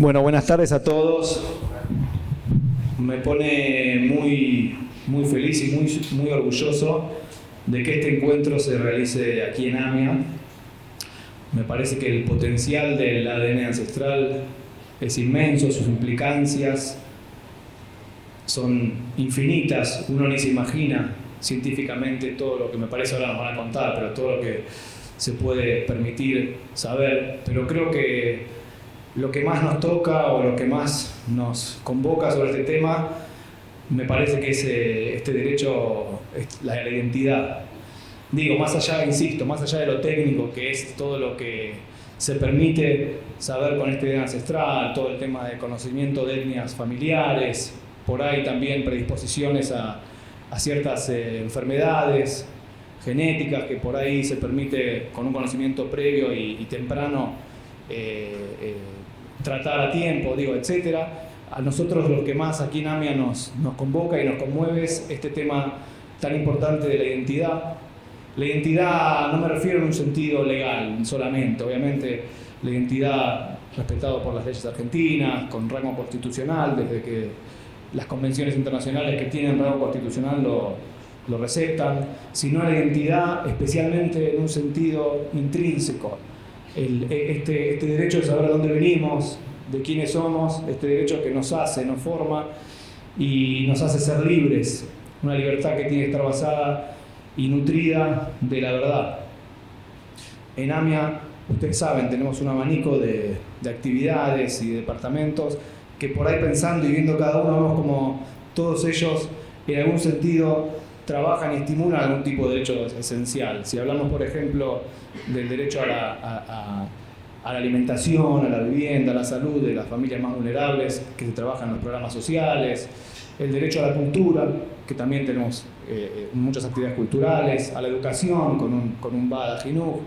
Bueno, buenas tardes a todos. Me pone muy feliz y muy orgulloso de que este encuentro se realice aquí en AMIA. Me parece que el potencial del ADN ancestral es inmenso, sus implicancias son infinitas. Uno ni se imagina científicamente todo lo que, me parece, ahora nos van a contar, pero todo lo que se puede permitir saber. Pero creo que lo que más nos toca o lo que más nos convoca sobre este tema, me parece que es este derecho, la identidad. Digo, más allá, insisto, más allá de lo técnico, que es todo lo que se permite saber con este ADN ancestral, todo el tema de conocimiento de etnias familiares, por ahí también predisposiciones a ciertas enfermedades genéticas que por ahí se permite con un conocimiento previo y temprano tratar a tiempo, etcétera. A nosotros lo que más aquí en AMIA nos convoca y nos conmueve es este tema tan importante de la identidad. La identidad no me refiero en un sentido legal solamente, obviamente la identidad respetada por las leyes argentinas, con rango constitucional, desde que las convenciones internacionales que tienen rango constitucional lo receptan, sino la identidad especialmente en un sentido intrínseco. Este derecho de saber de dónde venimos, de quiénes somos, este derecho que nos hace, nos forma y nos hace ser libres, una libertad que tiene que estar basada y nutrida de la verdad. En AMIA, ustedes saben, tenemos un abanico de actividades y departamentos que por ahí pensando y viendo cada uno vemos como todos ellos en algún sentido trabajan y estimulan algún tipo de derecho esencial. Si hablamos, por ejemplo, del derecho a la alimentación, a la vivienda, a la salud de las familias más vulnerables, que se trabajan en los programas sociales, el derecho a la cultura, que también tenemos muchas actividades culturales, a la educación con un BADA JINUC,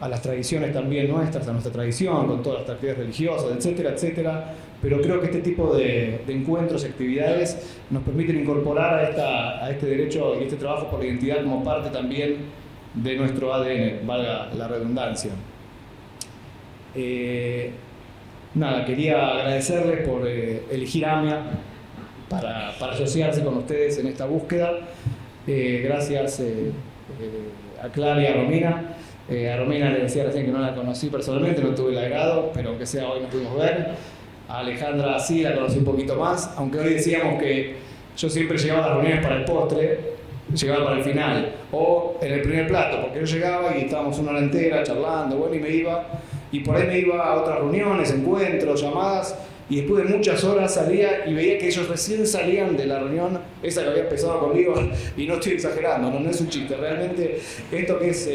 a las tradiciones también nuestras, a nuestra tradición, con todas las actividades religiosas, etcétera, etcétera. Pero creo que este tipo de encuentros y actividades nos permiten incorporar a este derecho y este trabajo por la identidad como parte también de nuestro ADN, valga la redundancia. Quería agradecerles por elegir AMIA para asociarse con ustedes en esta búsqueda. Gracias a Clara y a Romina. A Romina le decía recién que no la conocí personalmente, no tuve el agrado, pero aunque sea hoy nos pudimos ver. A Alejandra sí la conocí un poquito más, aunque hoy decíamos que yo siempre llegaba a las reuniones para el postre, llegaba para el final, o en el primer plato, porque yo llegaba y estábamos una hora entera charlando, y me iba, y por ahí me iba a otras reuniones, encuentros, llamadas, y después de muchas horas salía y veía que ellos recién salían de la reunión, esa que había empezado conmigo, y no estoy exagerando, no es un chiste, realmente esto que es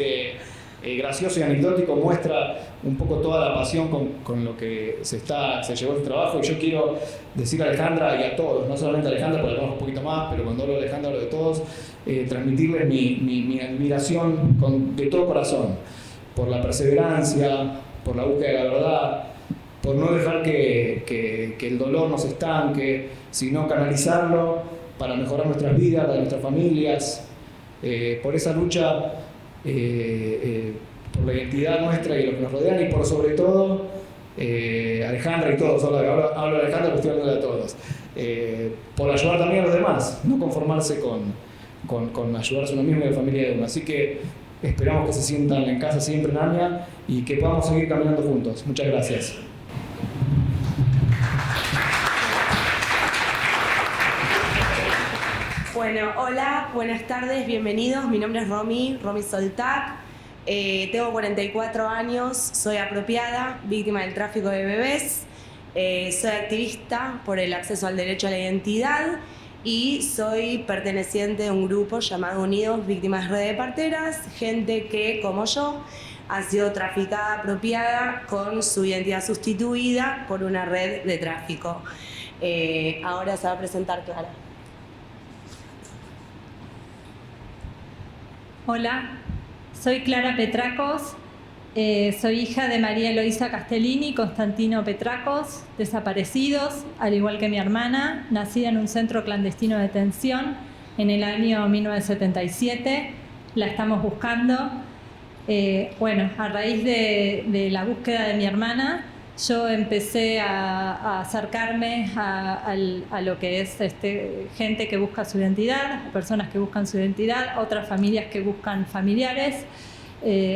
gracioso y anecdótico muestra un poco toda la pasión con lo que se llevó el trabajo. Y yo quiero decir a Alejandra y a todos, no solamente a Alejandra porque la conozco un poquito más, pero cuando hablo de Alejandra hablo de todos, transmitirles mi admiración de todo corazón por la perseverancia, por la búsqueda de la verdad, por no dejar que el dolor nos estanque, sino canalizarlo para mejorar nuestras vidas, la de nuestras familias, por esa lucha por la identidad nuestra y los que nos rodean, y por sobre todo Alejandra y todos, hablo de Alejandra pero estoy hablando de todos, por ayudar también a los demás, no conformarse con ayudarse a uno mismo y a la familia de uno. Así que esperamos que se sientan en casa siempre en AMIA y que podamos seguir caminando juntos. Muchas gracias. Bueno, hola, buenas tardes, bienvenidos. Mi nombre es Romy Soltac. Tengo 44 años, soy apropiada, víctima del tráfico de bebés. Soy activista por el acceso al derecho a la identidad y soy perteneciente de un grupo llamado Unidos Víctimas Red de Parteras, gente que, como yo, ha sido traficada apropiada con su identidad sustituida por una red de tráfico. Ahora se va a presentar Clara. Hola, soy Clara Petracos, soy hija de María Eloísa Castellini y Constantino Petracos, desaparecidos, al igual que mi hermana, nacida en un centro clandestino de detención en el año 1977. La estamos buscando. A raíz de la búsqueda de mi hermana, yo empecé a acercarme a lo que es gente que busca su identidad, personas que buscan su identidad, otras familias que buscan familiares.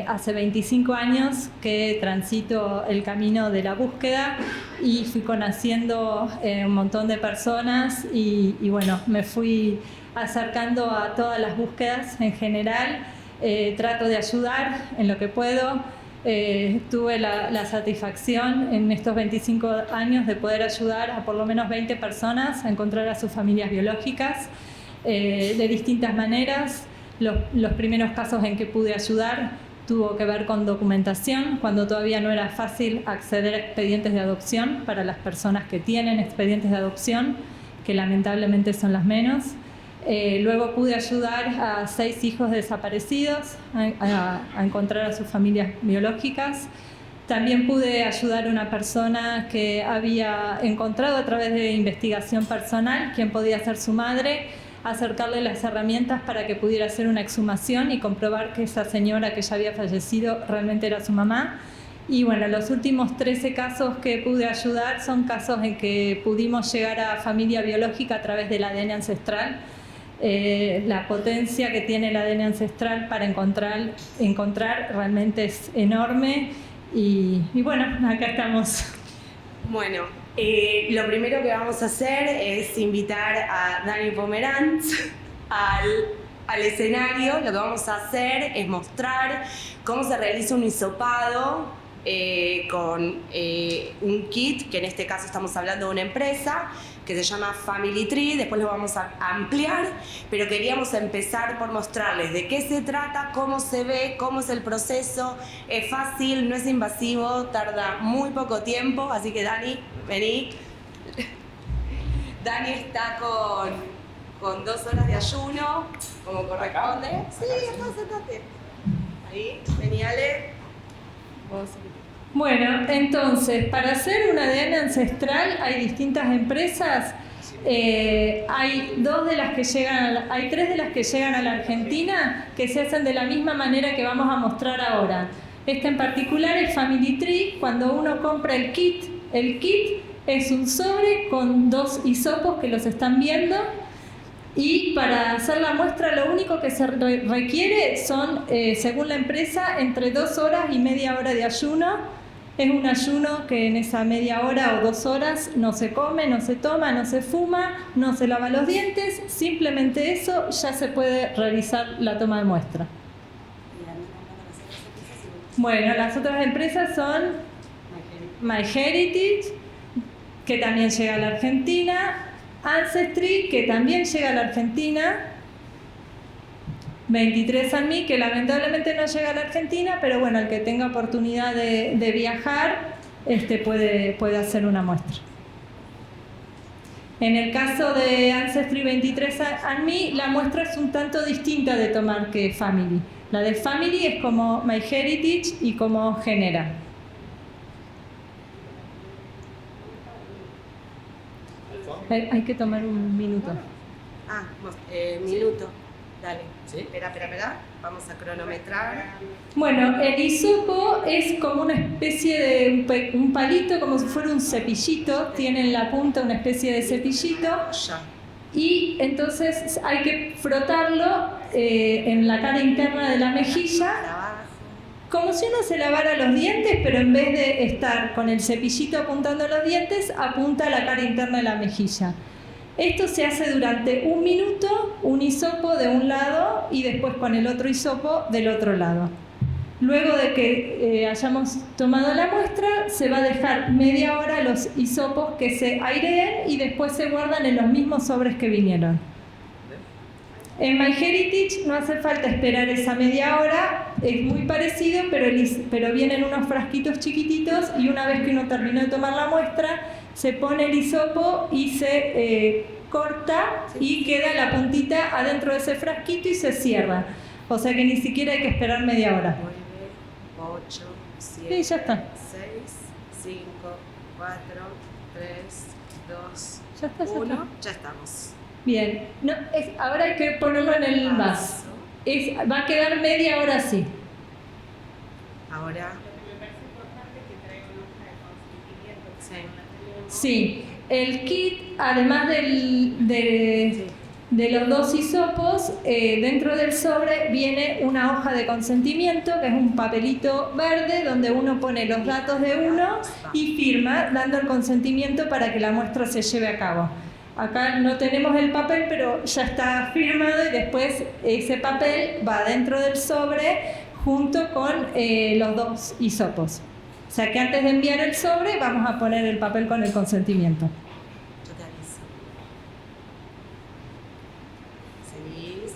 Hace 25 años que transito el camino de la búsqueda y fui conociendo un montón de personas y bueno, me fui acercando a todas las búsquedas en general. Trato de ayudar en lo que puedo. Tuve la satisfacción en estos 25 años de poder ayudar a por lo menos 20 personas a encontrar a sus familias biológicas de distintas maneras. Los primeros casos en que pude ayudar tuvo que ver con documentación, cuando todavía no era fácil acceder a expedientes de adopción para las personas que tienen expedientes de adopción, que lamentablemente son las menos. Luego pude ayudar a 6 hijos desaparecidos a encontrar a sus familias biológicas. También pude ayudar a una persona que había encontrado a través de investigación personal quién podía ser su madre, acercarle las herramientas para que pudiera hacer una exhumación y comprobar que esa señora que ya había fallecido realmente era su mamá. Y bueno, los últimos 13 casos que pude ayudar son casos en que pudimos llegar a familia biológica a través del ADN ancestral. La potencia que tiene el ADN ancestral para encontrar realmente es enorme y bueno, acá estamos. Bueno, lo primero que vamos a hacer es invitar a Dani Pomeranz al escenario. Lo que vamos a hacer es mostrar cómo se realiza un hisopado con un kit, que en este caso estamos hablando de una empresa que se llama Family Tree. Después lo vamos a ampliar, pero queríamos empezar por mostrarles de qué se trata, cómo se ve, cómo es el proceso. Es fácil, no es invasivo, tarda muy poco tiempo, así que Dani, vení. Dani está con 2 horas de ayuno, como corresponde. Sí, sentate. Ahí, vení Ale. Vos. Bueno, entonces, para hacer un ADN ancestral hay distintas empresas. Hay 3 de las que llegan a la Argentina que se hacen de la misma manera que vamos a mostrar ahora. Esta en particular es Family Tree. Cuando uno compra el kit es un sobre con 2 hisopos que los están viendo. Y para hacer la muestra lo único que se requiere son, según la empresa, entre 2 horas y media hora de ayuno. Es un ayuno que en esa media hora o 2 horas no se come, no se toma, no se fuma, no se lava los dientes. Simplemente eso ya se puede realizar la toma de muestra. Bueno, las otras empresas son MyHeritage, que también llega a la Argentina, Ancestry, que también llega a la Argentina, 23andMe, que lamentablemente no llega a la Argentina, pero bueno, el que tenga oportunidad de viajar puede hacer una muestra. En el caso de Ancestry 23andMe, la muestra es un tanto distinta de tomar que Family. La de Family es como MyHeritage y como Genera. Hay que tomar un minuto. Minuto. Dale. ¿Sí? Espera. Vamos a cronometrar. Bueno, el hisopo es como una especie de un palito, como si fuera un cepillito. Tiene en la punta una especie de cepillito. Y entonces hay que frotarlo en la cara interna de la mejilla, como si uno se lavara los dientes, pero en vez de estar con el cepillito apuntando a los dientes, apunta a la cara interna de la mejilla. Esto se hace durante 1 minuto, un hisopo de un lado y después con el otro hisopo del otro lado. Luego de que hayamos tomado la muestra, se va a dejar media hora los hisopos que se aireen y después se guardan en los mismos sobres que vinieron. En MyHeritage no hace falta esperar esa media hora, es muy parecido, pero vienen unos frasquitos chiquititos y una vez que uno terminó de tomar la muestra, se pone el hisopo y se corta y queda la puntita adentro de ese frasquito y se cierra. O sea que ni siquiera hay que esperar media hora. 8, 7, ya está. 6, 5, 4, 3, 2, ya está, 1. Ya estamos. Bien. No, ahora hay que ponerlo en el vaso. Va a quedar media hora así. Ahora. Sí, el kit, además de los 2 hisopos, dentro del sobre viene una hoja de consentimiento, que es un papelito verde donde uno pone los datos de uno y firma dando el consentimiento para que la muestra se lleve a cabo. Acá no tenemos el papel, pero ya está firmado y después ese papel va dentro del sobre junto con los 2 hisopos. O sea que antes de enviar el sobre vamos a poner el papel con el consentimiento. Yo te aviso. ¿Seguís?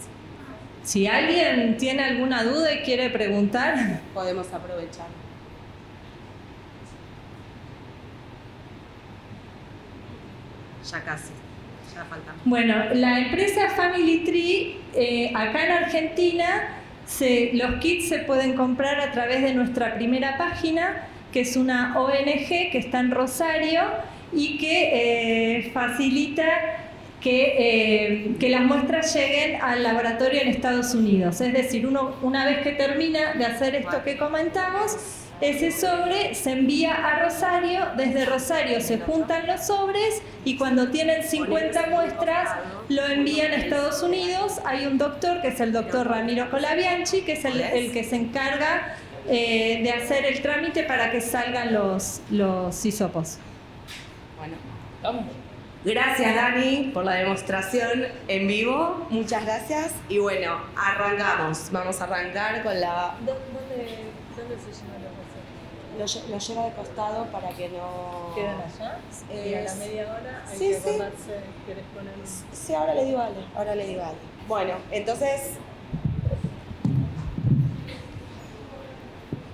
Si alguien tiene alguna duda y quiere preguntar, Podemos aprovechar. Ya casi. Ya falta. bueno, la empresa Family Tree, acá en Argentina, los kits se pueden comprar a través de nuestra primera página, que es una ONG que está en Rosario y que facilita que las muestras lleguen al laboratorio en Estados Unidos. Es decir, una vez que termina de hacer esto que comentamos, ese sobre se envía a Rosario, desde Rosario se juntan los sobres y cuando tienen 50 muestras lo envían a Estados Unidos. Hay un doctor, que es el doctor Ramiro Colabianchi, que es el que se encarga de hacer el trámite para que salgan los hisopos. Bueno, vamos. Gracias, Dani, por la demostración en vivo. Muchas gracias. Y bueno, arrancamos. Vamos a arrancar con la... ¿Dónde se llevan los Lo lleva de costado para que no... ¿Quedan allá? Y a la media hora hay sí, que sí. acordarse, ¿querés poner un...? Sí, ahora le digo Ale. Bueno, entonces...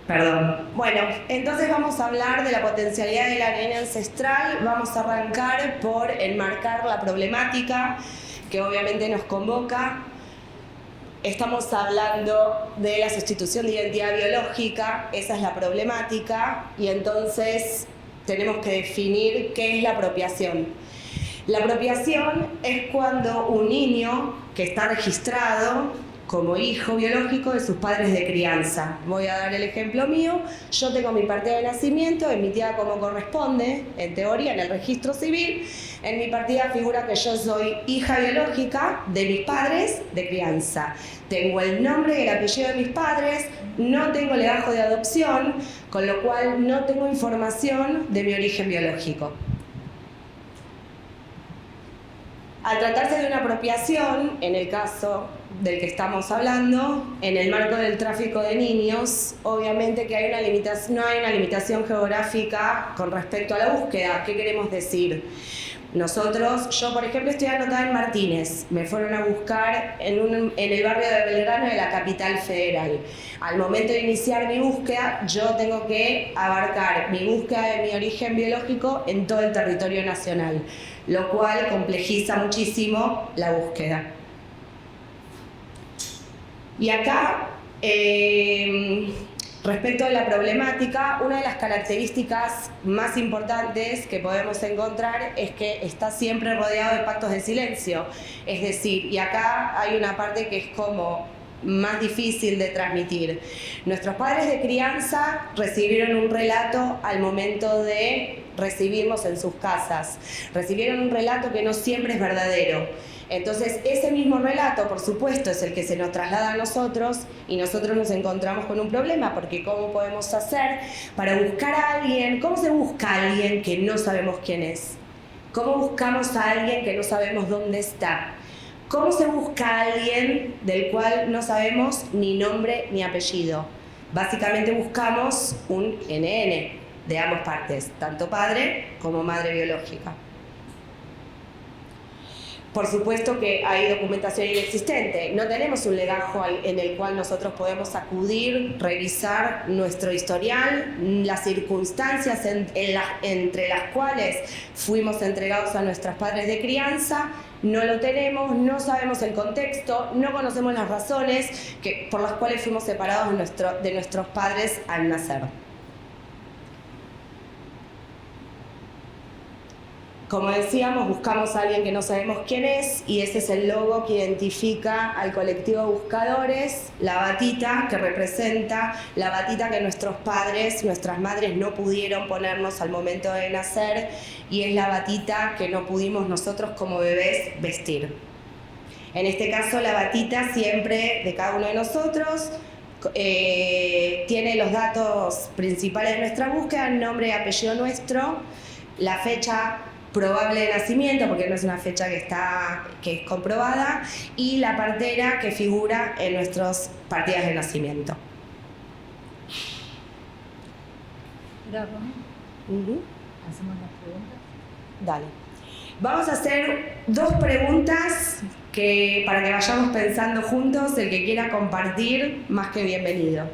Perdón. Bueno, entonces vamos a hablar de la potencialidad del ADN ancestral. Vamos a arrancar por enmarcar la problemática que obviamente nos convoca. Estamos hablando de la sustitución de identidad biológica, esa es la problemática, y entonces tenemos que definir qué es la apropiación. La apropiación es cuando un niño que está registrado como hijo biológico de sus padres de crianza. Voy a dar el ejemplo mío. Yo tengo mi partida de nacimiento emitida como corresponde, en teoría, en el registro civil. En mi partida figura que yo soy hija biológica de mis padres de crianza. Tengo el nombre y el apellido de mis padres, no tengo legajo de adopción, con lo cual no tengo información de mi origen biológico. Al tratarse de una apropiación, en el caso del que estamos hablando, en el marco del tráfico de niños, obviamente que no hay una limitación geográfica con respecto a la búsqueda. ¿Qué queremos decir? Yo por ejemplo estoy anotada en Martínez, me fueron a buscar en el barrio de Belgrano de la capital federal. Al momento de iniciar mi búsqueda, yo tengo que abarcar mi búsqueda de mi origen biológico en todo el territorio nacional, lo cual complejiza muchísimo la búsqueda. Y acá, respecto a la problemática, una de las características más importantes que podemos encontrar es que está siempre rodeado de pactos de silencio. Es decir, y acá hay una parte que es como más difícil de transmitir. Nuestros padres de crianza recibieron un relato al momento de recibirnos en sus casas. Recibieron un relato que no siempre es verdadero. Entonces, ese mismo relato, por supuesto, es el que se nos traslada a nosotros y nosotros nos encontramos con un problema, porque ¿cómo podemos hacer para buscar a alguien? ¿Cómo se busca a alguien que no sabemos quién es? ¿Cómo buscamos a alguien que no sabemos dónde está? ¿Cómo se busca a alguien del cual no sabemos ni nombre ni apellido? Básicamente buscamos un NN de ambas partes, tanto padre como madre biológica. Por supuesto que hay documentación inexistente. No tenemos un legajo en el cual nosotros podemos acudir, revisar nuestro historial, las circunstancias entre las cuales fuimos entregados a nuestros padres de crianza. No lo tenemos, no sabemos el contexto, no conocemos las razones por las cuales fuimos separados de nuestros padres al nacer. Como decíamos, buscamos a alguien que no sabemos quién es y ese es el logo que identifica al colectivo Buscadores, la batita que representa, la batita que nuestros padres, nuestras madres no pudieron ponernos al momento de nacer y es la batita que no pudimos nosotros como bebés vestir. En este caso la batita siempre de cada uno de nosotros tiene los datos principales de nuestra búsqueda, nombre y apellido nuestro, la fecha probable de nacimiento, porque no es una fecha que es comprobada, y la partera que figura en nuestras partidas de nacimiento. ¿Hacemos las preguntas? Dale. Vamos a hacer 2 preguntas para que vayamos pensando juntos. El que quiera compartir, más que bienvenido.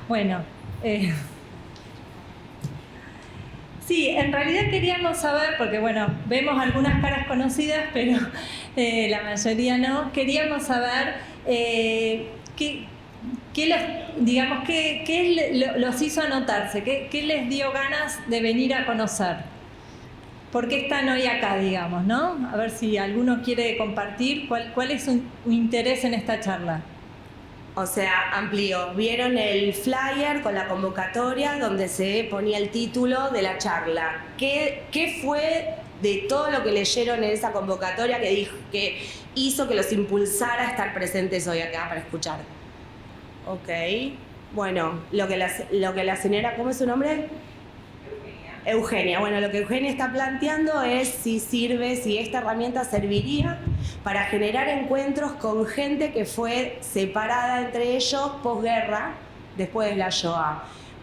Bueno, sí, en realidad queríamos saber, porque bueno, vemos algunas caras conocidas, pero la mayoría no. Queríamos saber qué los hizo anotarse, qué les dio ganas de venir a conocer. ¿Por qué están hoy acá, digamos, no? A ver si alguno quiere compartir cuál es su interés en esta charla. O sea, amplío. ¿Vieron el flyer con la convocatoria donde se ponía el título de la charla? ¿Qué fue de todo lo que leyeron en esa convocatoria que hizo que los impulsara a estar presentes hoy acá para escuchar? Ok. Bueno, lo que la señora, ¿cómo es su nombre? Eugenia. Bueno, lo que Eugenia está planteando es si esta herramienta serviría para generar encuentros con gente que fue separada entre ellos posguerra, después de la Shoah.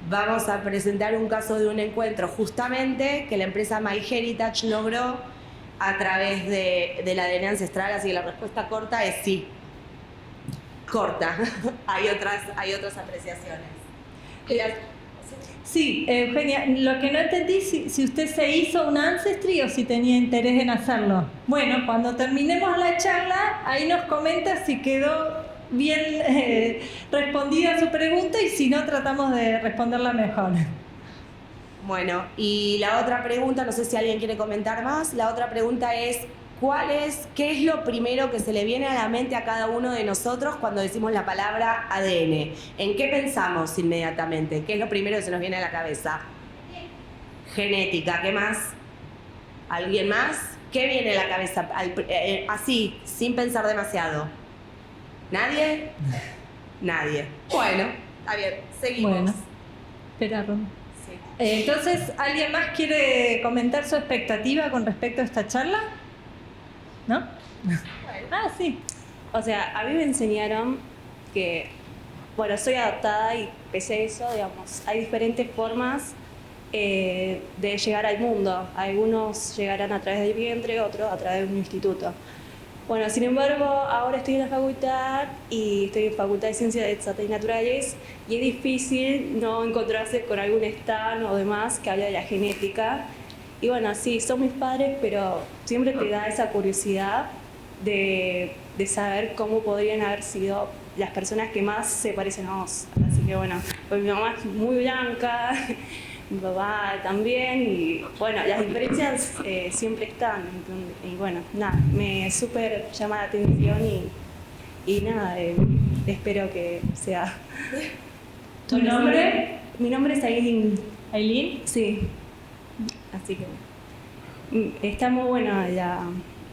Vamos a presentar un caso de un encuentro justamente que la empresa MyHeritage logró a través de la DNA ancestral, así que la respuesta corta es sí. Corta. Hay otras apreciaciones. Sí, Eugenia, lo que no entendí si usted se hizo un Ancestry o si tenía interés en hacerlo. Bueno, cuando terminemos la charla, ahí nos comenta si quedó bien respondida su pregunta y si no, tratamos de responderla mejor. Bueno, y la otra pregunta, no sé si alguien quiere comentar más, la otra pregunta es ¿qué es lo primero que se le viene a la mente a cada uno de nosotros cuando decimos la palabra ADN? ¿En qué pensamos inmediatamente? ¿Qué es lo primero que se nos viene a la cabeza? Genética, ¿qué más? ¿Alguien más? ¿Qué viene a la cabeza? Así, sin pensar demasiado. ¿Nadie? Nadie. Bueno, está bien, seguimos. Bueno, espera, Ron. Sí. Entonces, ¿alguien más quiere comentar su expectativa con respecto a esta charla? ¿No? Bueno. Ah, sí. O sea, a mí me enseñaron que, bueno, soy adoptada y pese a eso, digamos, hay diferentes formas de llegar al mundo. Algunos llegarán a través del vientre, otros a través de un instituto. Bueno, sin embargo, ahora estoy en la facultad y estoy en Facultad de Ciencias Exactas y Naturales y es difícil no encontrarse con algún stand o demás que hable de la genética. Y bueno, sí, son mis padres, pero siempre te da esa curiosidad de saber cómo podrían haber sido las personas que más se parecen a vos. Así que bueno, pues mi mamá es muy blanca, mi papá también, y bueno, las diferencias siempre están. Y bueno, nada, me súper llama la atención y nada, espero que sea. ¿Tu nombre? Mi nombre es Aileen. ¿Aileen? Sí. Así que está muy buena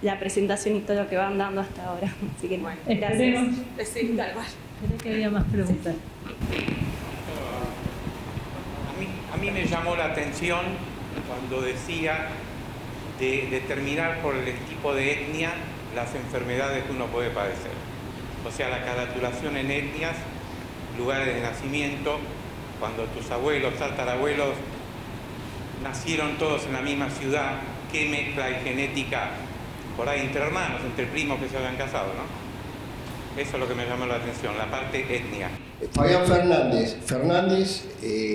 la presentación y todo lo que van dando hasta ahora. Así que bueno, gracias. Sí, tal cual. Creo que había más preguntas. A mí me llamó la atención cuando decía de determinar por el tipo de etnia las enfermedades que uno puede padecer. O sea, la caratulación en etnias, lugares de nacimiento, cuando tus abuelos, tatarabuelos nacieron todos en la misma ciudad, qué mezcla y genética por ahí entre hermanos, entre primos que se habían casado, ¿no? Eso es lo que me llamó la atención, la parte etnia. Fabián Fernández,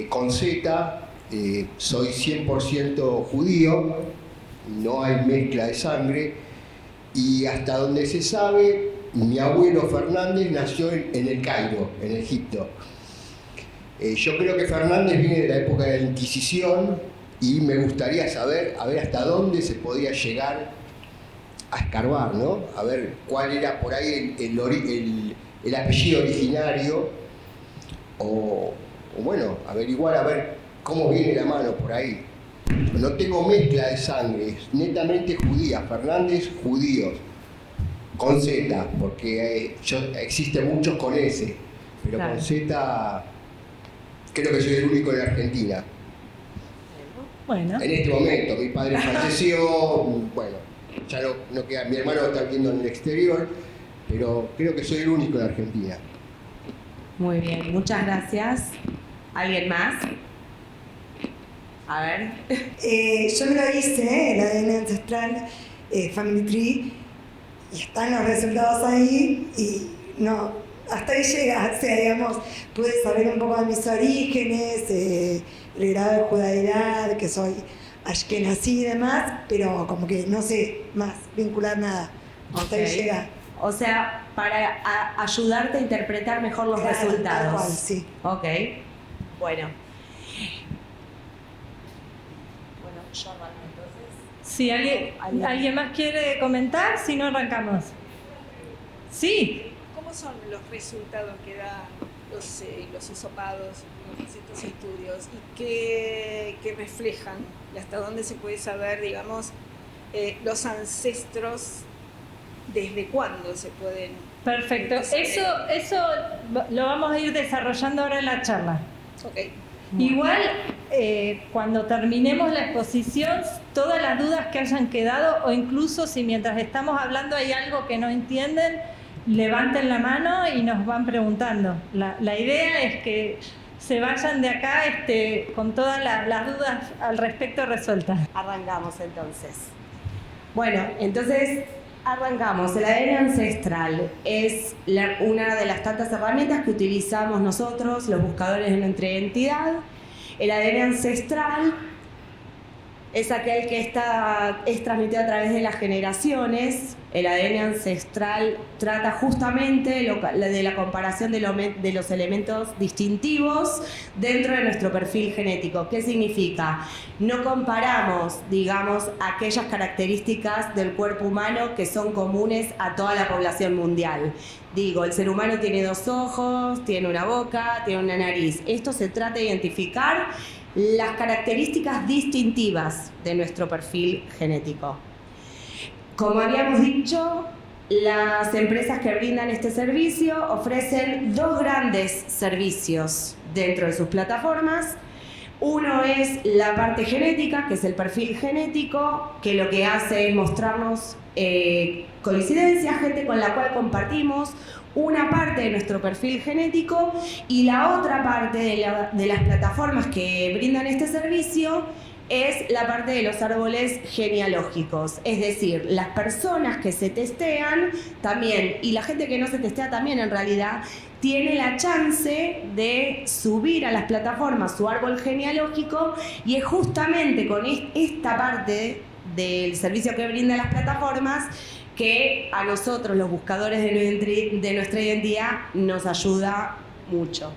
con Z, soy 100% judío, no hay mezcla de sangre, y hasta donde se sabe, mi abuelo Fernández nació en el Cairo, en Egipto. Yo creo que Fernández viene de la época de la Inquisición, y me gustaría saber, a ver hasta dónde se podía llegar a escarbar, ¿no? A ver cuál era por ahí el apellido originario, o bueno, averiguar a ver cómo viene la mano por ahí. No tengo mezcla de sangre, es netamente judía, Fernández judíos, con Z, porque existen muchos con S, pero claro, con Z creo que soy el único en la Argentina. Bueno, En este momento, mi padre falleció, bueno, ya no queda, mi hermano está viviendo en el exterior, pero creo que soy el único en la Argentina. muy bien, muchas gracias. ¿Alguien más? A ver. Yo me lo hice, el ADN ancestral, Family Tree, y están los resultados ahí, y no, hasta ahí llega, o sea, digamos, pude saber un poco de mis orígenes, el grado de judaidad, que soy ashkenazí y demás, pero como que no sé más vincular nada, hasta ahí llega. O sea, para ayudarte a interpretar mejor los Claro, resultados. tal cual, sí. Ok. Bueno. Bueno, yo arranco entonces. si alguien más quiere comentar, si no arrancamos. Sí. ¿Cómo son los resultados que dan los hisopados, estos estudios, y qué reflejan? ¿Y hasta dónde se puede saber, digamos, los ancestros, desde cuándo se pueden? Perfecto. Eso lo vamos a ir desarrollando ahora en la charla. Okay. Igual, cuando terminemos la exposición, todas las dudas que hayan quedado, o incluso si mientras estamos hablando hay algo que no entienden, levanten la mano y nos van preguntando. La idea es que se vayan de acá con todas las dudas al respecto resueltas. Arrancamos entonces. Bueno, entonces arrancamos. El ADN ancestral es una de las tantas herramientas que utilizamos nosotros, los buscadores de nuestra identidad. El ADN ancestral es aquel que es transmitido a través de las generaciones. El ADN ancestral trata justamente de la comparación de los elementos distintivos dentro de nuestro perfil genético. ¿Qué significa? No comparamos, digamos, aquellas características del cuerpo humano que son comunes a toda la población mundial. Digo, el ser humano tiene 2 ojos, tiene una boca, tiene una nariz. Esto se trata de identificar las características distintivas de nuestro perfil genético. Como habíamos dicho, las empresas que brindan este servicio ofrecen 2 grandes servicios dentro de sus plataformas. Uno es la parte genética, que es el perfil genético, que lo que hace es mostrarnos coincidencias, gente con la cual compartimos una parte de nuestro perfil genético, y la otra parte de las plataformas que brindan este servicio es la parte de los árboles genealógicos, es decir, las personas que se testean también, y la gente que no se testea también en realidad, tiene la chance de subir a las plataformas su árbol genealógico, y es justamente con esta parte del servicio que brindan las plataformas que a nosotros, los buscadores de nuestra identidad, nos ayuda mucho.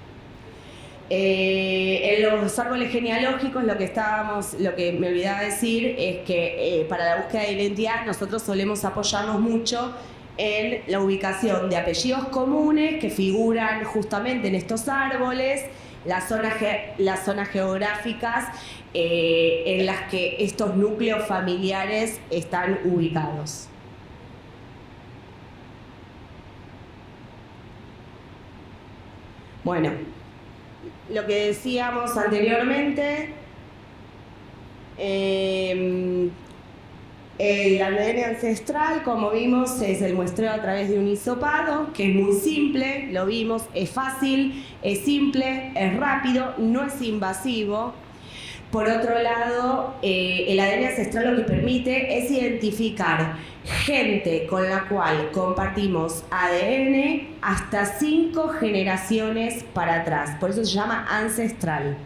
En los árboles genealógicos lo que me olvidaba decir es que para la búsqueda de identidad nosotros solemos apoyarnos mucho en la ubicación de apellidos comunes que figuran justamente en estos árboles, las zonas geográficas en las que estos núcleos familiares están ubicados. Bueno, lo que decíamos anteriormente, el ADN ancestral, como vimos, es el muestreo a través de un hisopado, que es muy simple, lo vimos, es fácil, es simple, es rápido, no es invasivo. Por otro lado, el ADN ancestral lo que permite es identificar gente con la cual compartimos ADN hasta 5 generaciones para atrás. Por eso se llama ancestral.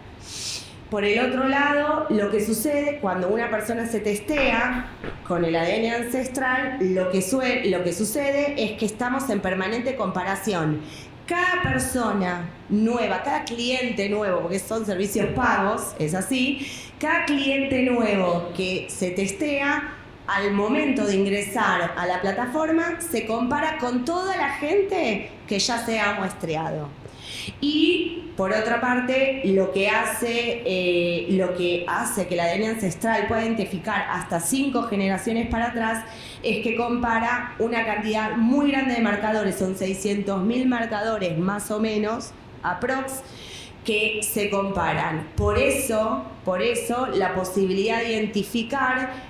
Por el otro lado, lo que sucede cuando una persona se testea con el ADN ancestral, lo que sucede es que estamos en permanente comparación cada persona nueva, cada cliente nuevo, porque son servicios pagos, es así, cada cliente nuevo que se testea, al momento de ingresar a la plataforma, se compara con toda la gente que ya se ha muestreado. Y por otra parte, lo que hace que el ADN ancestral pueda identificar hasta 5 generaciones para atrás es que compara una cantidad muy grande de marcadores, son 600.000 marcadores más o menos, aprox, que se comparan. Por eso la posibilidad de identificar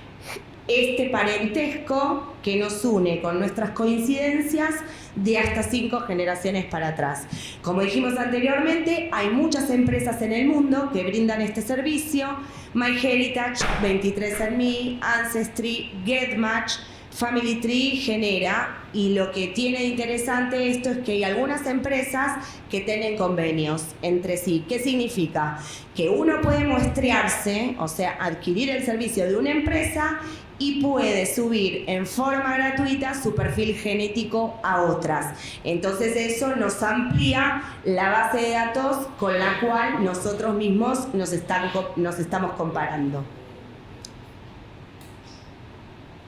este parentesco que nos une con nuestras coincidencias de hasta 5 generaciones para atrás. Como dijimos anteriormente, hay muchas empresas en el mundo que brindan este servicio: MyHeritage, 23andMe, Ancestry, GetMatch, FamilyTree, Genera, y lo que tiene de interesante esto es que hay algunas empresas que tienen convenios entre sí. ¿Qué significa? Que uno puede muestrearse, o sea, adquirir el servicio de una empresa y puede subir en forma gratuita su perfil genético a otras. Entonces eso nos amplía la base de datos con la cual nosotros mismos nos estamos comparando.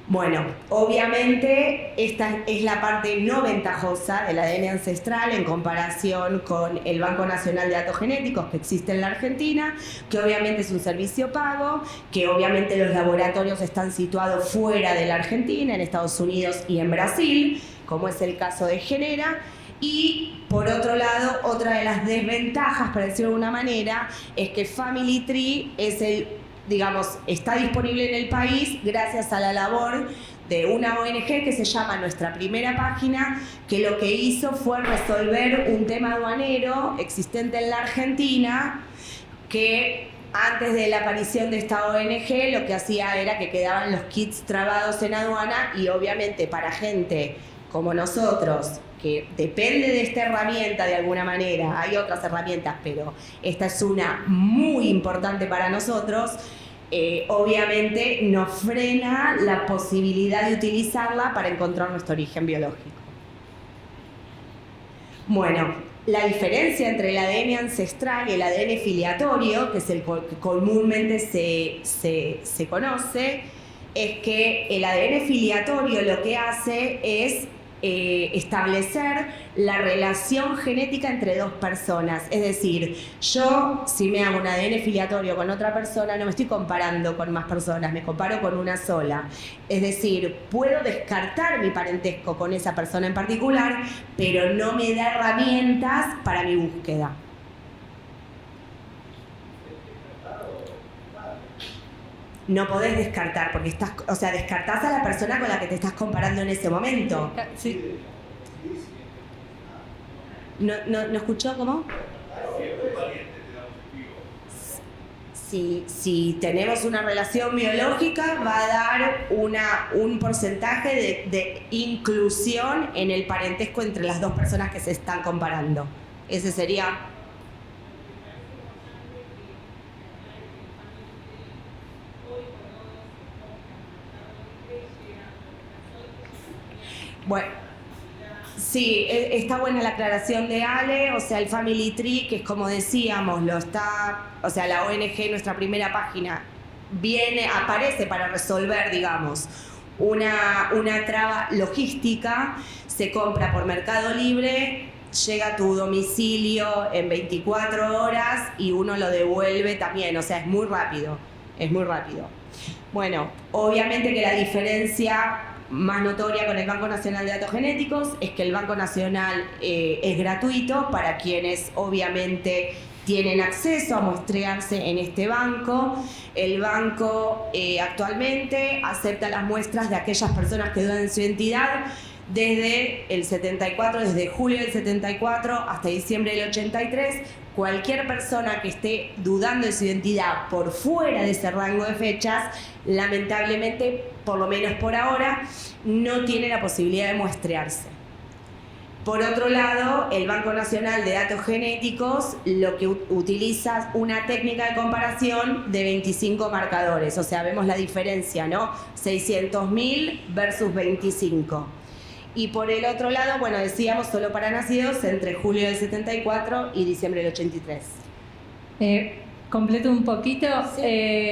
Bueno, obviamente esta es la parte no ventajosa del ADN ancestral en comparación con el Banco Nacional de Datos Genéticos que existe en la Argentina, que obviamente es un servicio pago, que obviamente los laboratorios están situados fuera de la Argentina, en Estados Unidos y en Brasil, como es el caso de Genera. Y por otro lado, otra de las desventajas, para decirlo de alguna manera, es que FamilyTree está disponible en el país gracias a la labor de una ONG que se llama Nuestra Primera Página, que lo que hizo fue resolver un tema aduanero existente en la Argentina, que antes de la aparición de esta ONG lo que hacía era que quedaban los kits trabados en aduana, y obviamente para gente como nosotros, que depende de esta herramienta de alguna manera, hay otras herramientas, pero esta es una muy importante para nosotros, obviamente nos frena la posibilidad de utilizarla para encontrar nuestro origen biológico. Bueno, la diferencia entre el ADN ancestral y el ADN filiatorio, que es el que comúnmente se conoce, es que el ADN filiatorio lo que hace es establecer la relación genética entre dos personas. Es decir, yo si me hago un ADN filiatorio con otra persona, no me estoy comparando con más personas, me comparo con una sola. Es decir, puedo descartar mi parentesco con esa persona en particular, pero no me da herramientas para mi búsqueda. No podés descartar, porque descartás a la persona con la que te estás comparando en ese momento. Sí. ¿No escuchó cómo? Si tenemos una relación biológica, va a dar un porcentaje de inclusión en el parentesco entre las dos personas que se están comparando. Ese sería... Bueno, sí, está buena la aclaración de Ale, o sea, el FamilyTree, que es como decíamos, la ONG, Nuestra Primera Página, aparece para resolver, digamos, una traba logística, se compra por Mercado Libre, llega a tu domicilio en 24 horas y uno lo devuelve también, o sea, es muy rápido. Bueno, obviamente que la diferencia más notoria con el Banco Nacional de Datos Genéticos es que el Banco Nacional es gratuito para quienes obviamente tienen acceso a muestrearse en este banco. El banco actualmente acepta las muestras de aquellas personas que dudan en su identidad desde julio del 74 hasta diciembre del 83. Cualquier persona que esté dudando de su identidad por fuera de ese rango de fechas, lamentablemente, por lo menos por ahora, no tiene la posibilidad de muestrearse. Por otro lado, el Banco Nacional de Datos Genéticos lo que utiliza una técnica de comparación de 25 marcadores, o sea, vemos la diferencia, ¿no? 600.000 versus 25. Y por el otro lado, bueno, decíamos solo para nacidos entre julio del 74 y diciembre del 83. Completo un poquito. Sí.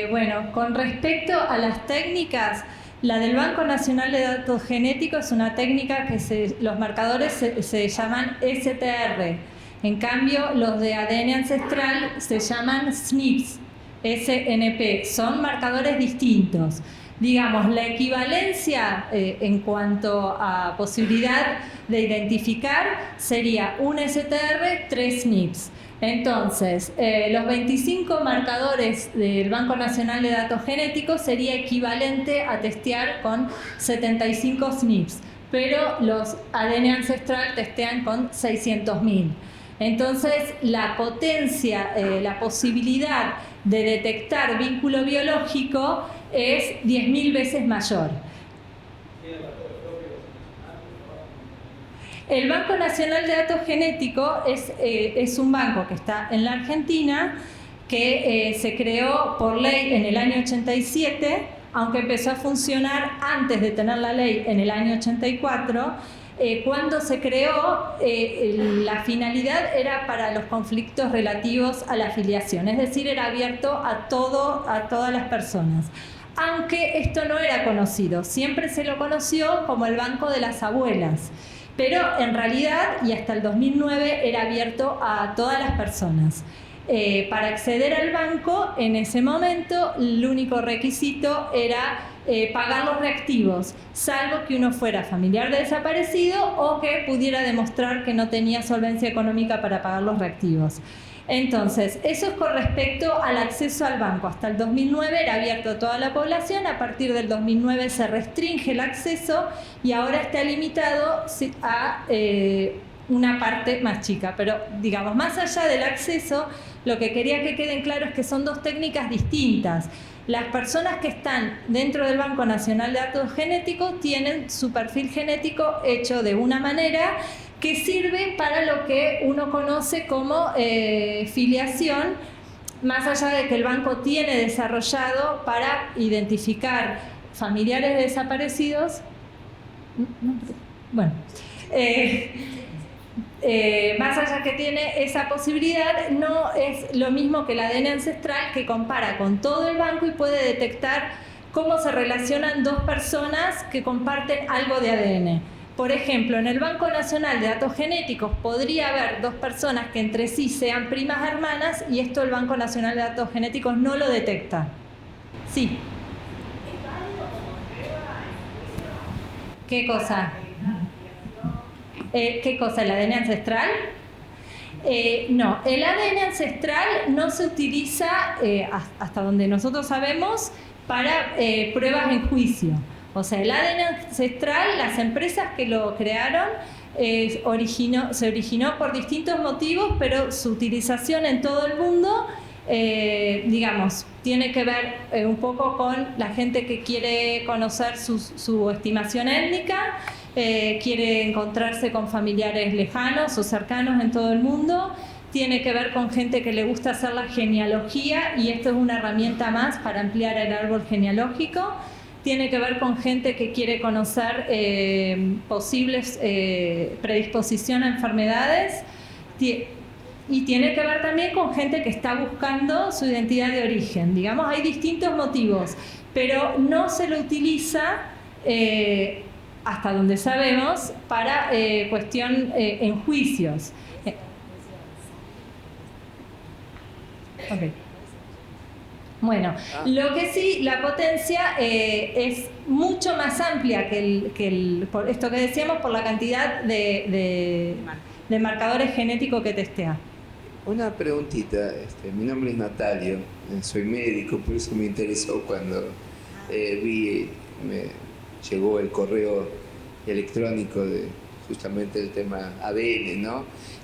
Bueno, con respecto a las técnicas, la del Banco Nacional de Datos Genéticos es una técnica que los marcadores se llaman STR. En cambio, los de ADN ancestral se llaman SNPs, SNP. Son marcadores distintos. Digamos, la equivalencia en cuanto a posibilidad de identificar sería un STR, 3 SNPs. Entonces, los 25 marcadores del Banco Nacional de Datos Genéticos sería equivalente a testear con 75 SNPs, pero los ADN ancestral testean con 600.000. Entonces, la potencia, la posibilidad de detectar vínculo biológico es 10.000 veces mayor. El Banco Nacional de Datos Genéticos es un banco que está en la Argentina, que se creó por ley en el año 87, aunque empezó a funcionar antes de tener la ley en el año 84. Cuando se creó, la finalidad era para los conflictos relativos a la afiliación, es decir, era abierto a todas las personas. Aunque esto no era conocido, siempre se lo conoció como el Banco de las Abuelas, pero en realidad, y hasta el 2009, era abierto a todas las personas. Para acceder al banco, en ese momento, el único requisito era pagar los reactivos, salvo que uno fuera familiar de desaparecido o que pudiera demostrar que no tenía solvencia económica para pagar los reactivos. Entonces, eso es con respecto al acceso al banco. Hasta el 2009 era abierto a toda la población, a partir del 2009 se restringe el acceso y ahora está limitado a una parte más chica. Pero, digamos, más allá del acceso, lo que quería que queden claro es que son dos técnicas distintas. Las personas que están dentro del Banco Nacional de Datos Genéticos tienen su perfil genético hecho de una manera que sirve para lo que uno conoce como filiación, más allá de que el banco tiene desarrollado para identificar familiares de desaparecidos. Bueno, más allá que tiene esa posibilidad, no es lo mismo que el ADN ancestral, que compara con todo el banco y puede detectar cómo se relacionan dos personas que comparten algo de ADN. Por ejemplo, en el Banco Nacional de Datos Genéticos podría haber dos personas que entre sí sean primas hermanas y esto el Banco Nacional de Datos Genéticos no lo detecta. Sí. ¿Qué cosa? ¿Qué cosa? ¿El ADN ancestral? No, el ADN ancestral no se utiliza, hasta donde nosotros sabemos, para pruebas en juicio. O sea, el ADN ancestral, las empresas que lo crearon, se originó por distintos motivos, pero su utilización en todo el mundo, digamos, tiene que ver un poco con la gente que quiere conocer su estimación étnica, quiere encontrarse con familiares lejanos o cercanos en todo el mundo, tiene que ver con gente que le gusta hacer la genealogía y esto es una herramienta más para ampliar el árbol genealógico. Tiene que ver con gente que quiere conocer posibles predisposición a enfermedades y tiene que ver también con gente que está buscando su identidad de origen. Digamos, hay distintos motivos, pero no se lo utiliza, hasta donde sabemos, para cuestión en juicios. Okay. Bueno, lo que sí, la potencia es mucho más amplia por esto que decíamos, por la cantidad de marcadores genéticos que testea. Una preguntita, mi nombre es Natalio, soy médico, por eso me interesó cuando me llegó el correo electrónico de justamente el tema ADN, ¿no?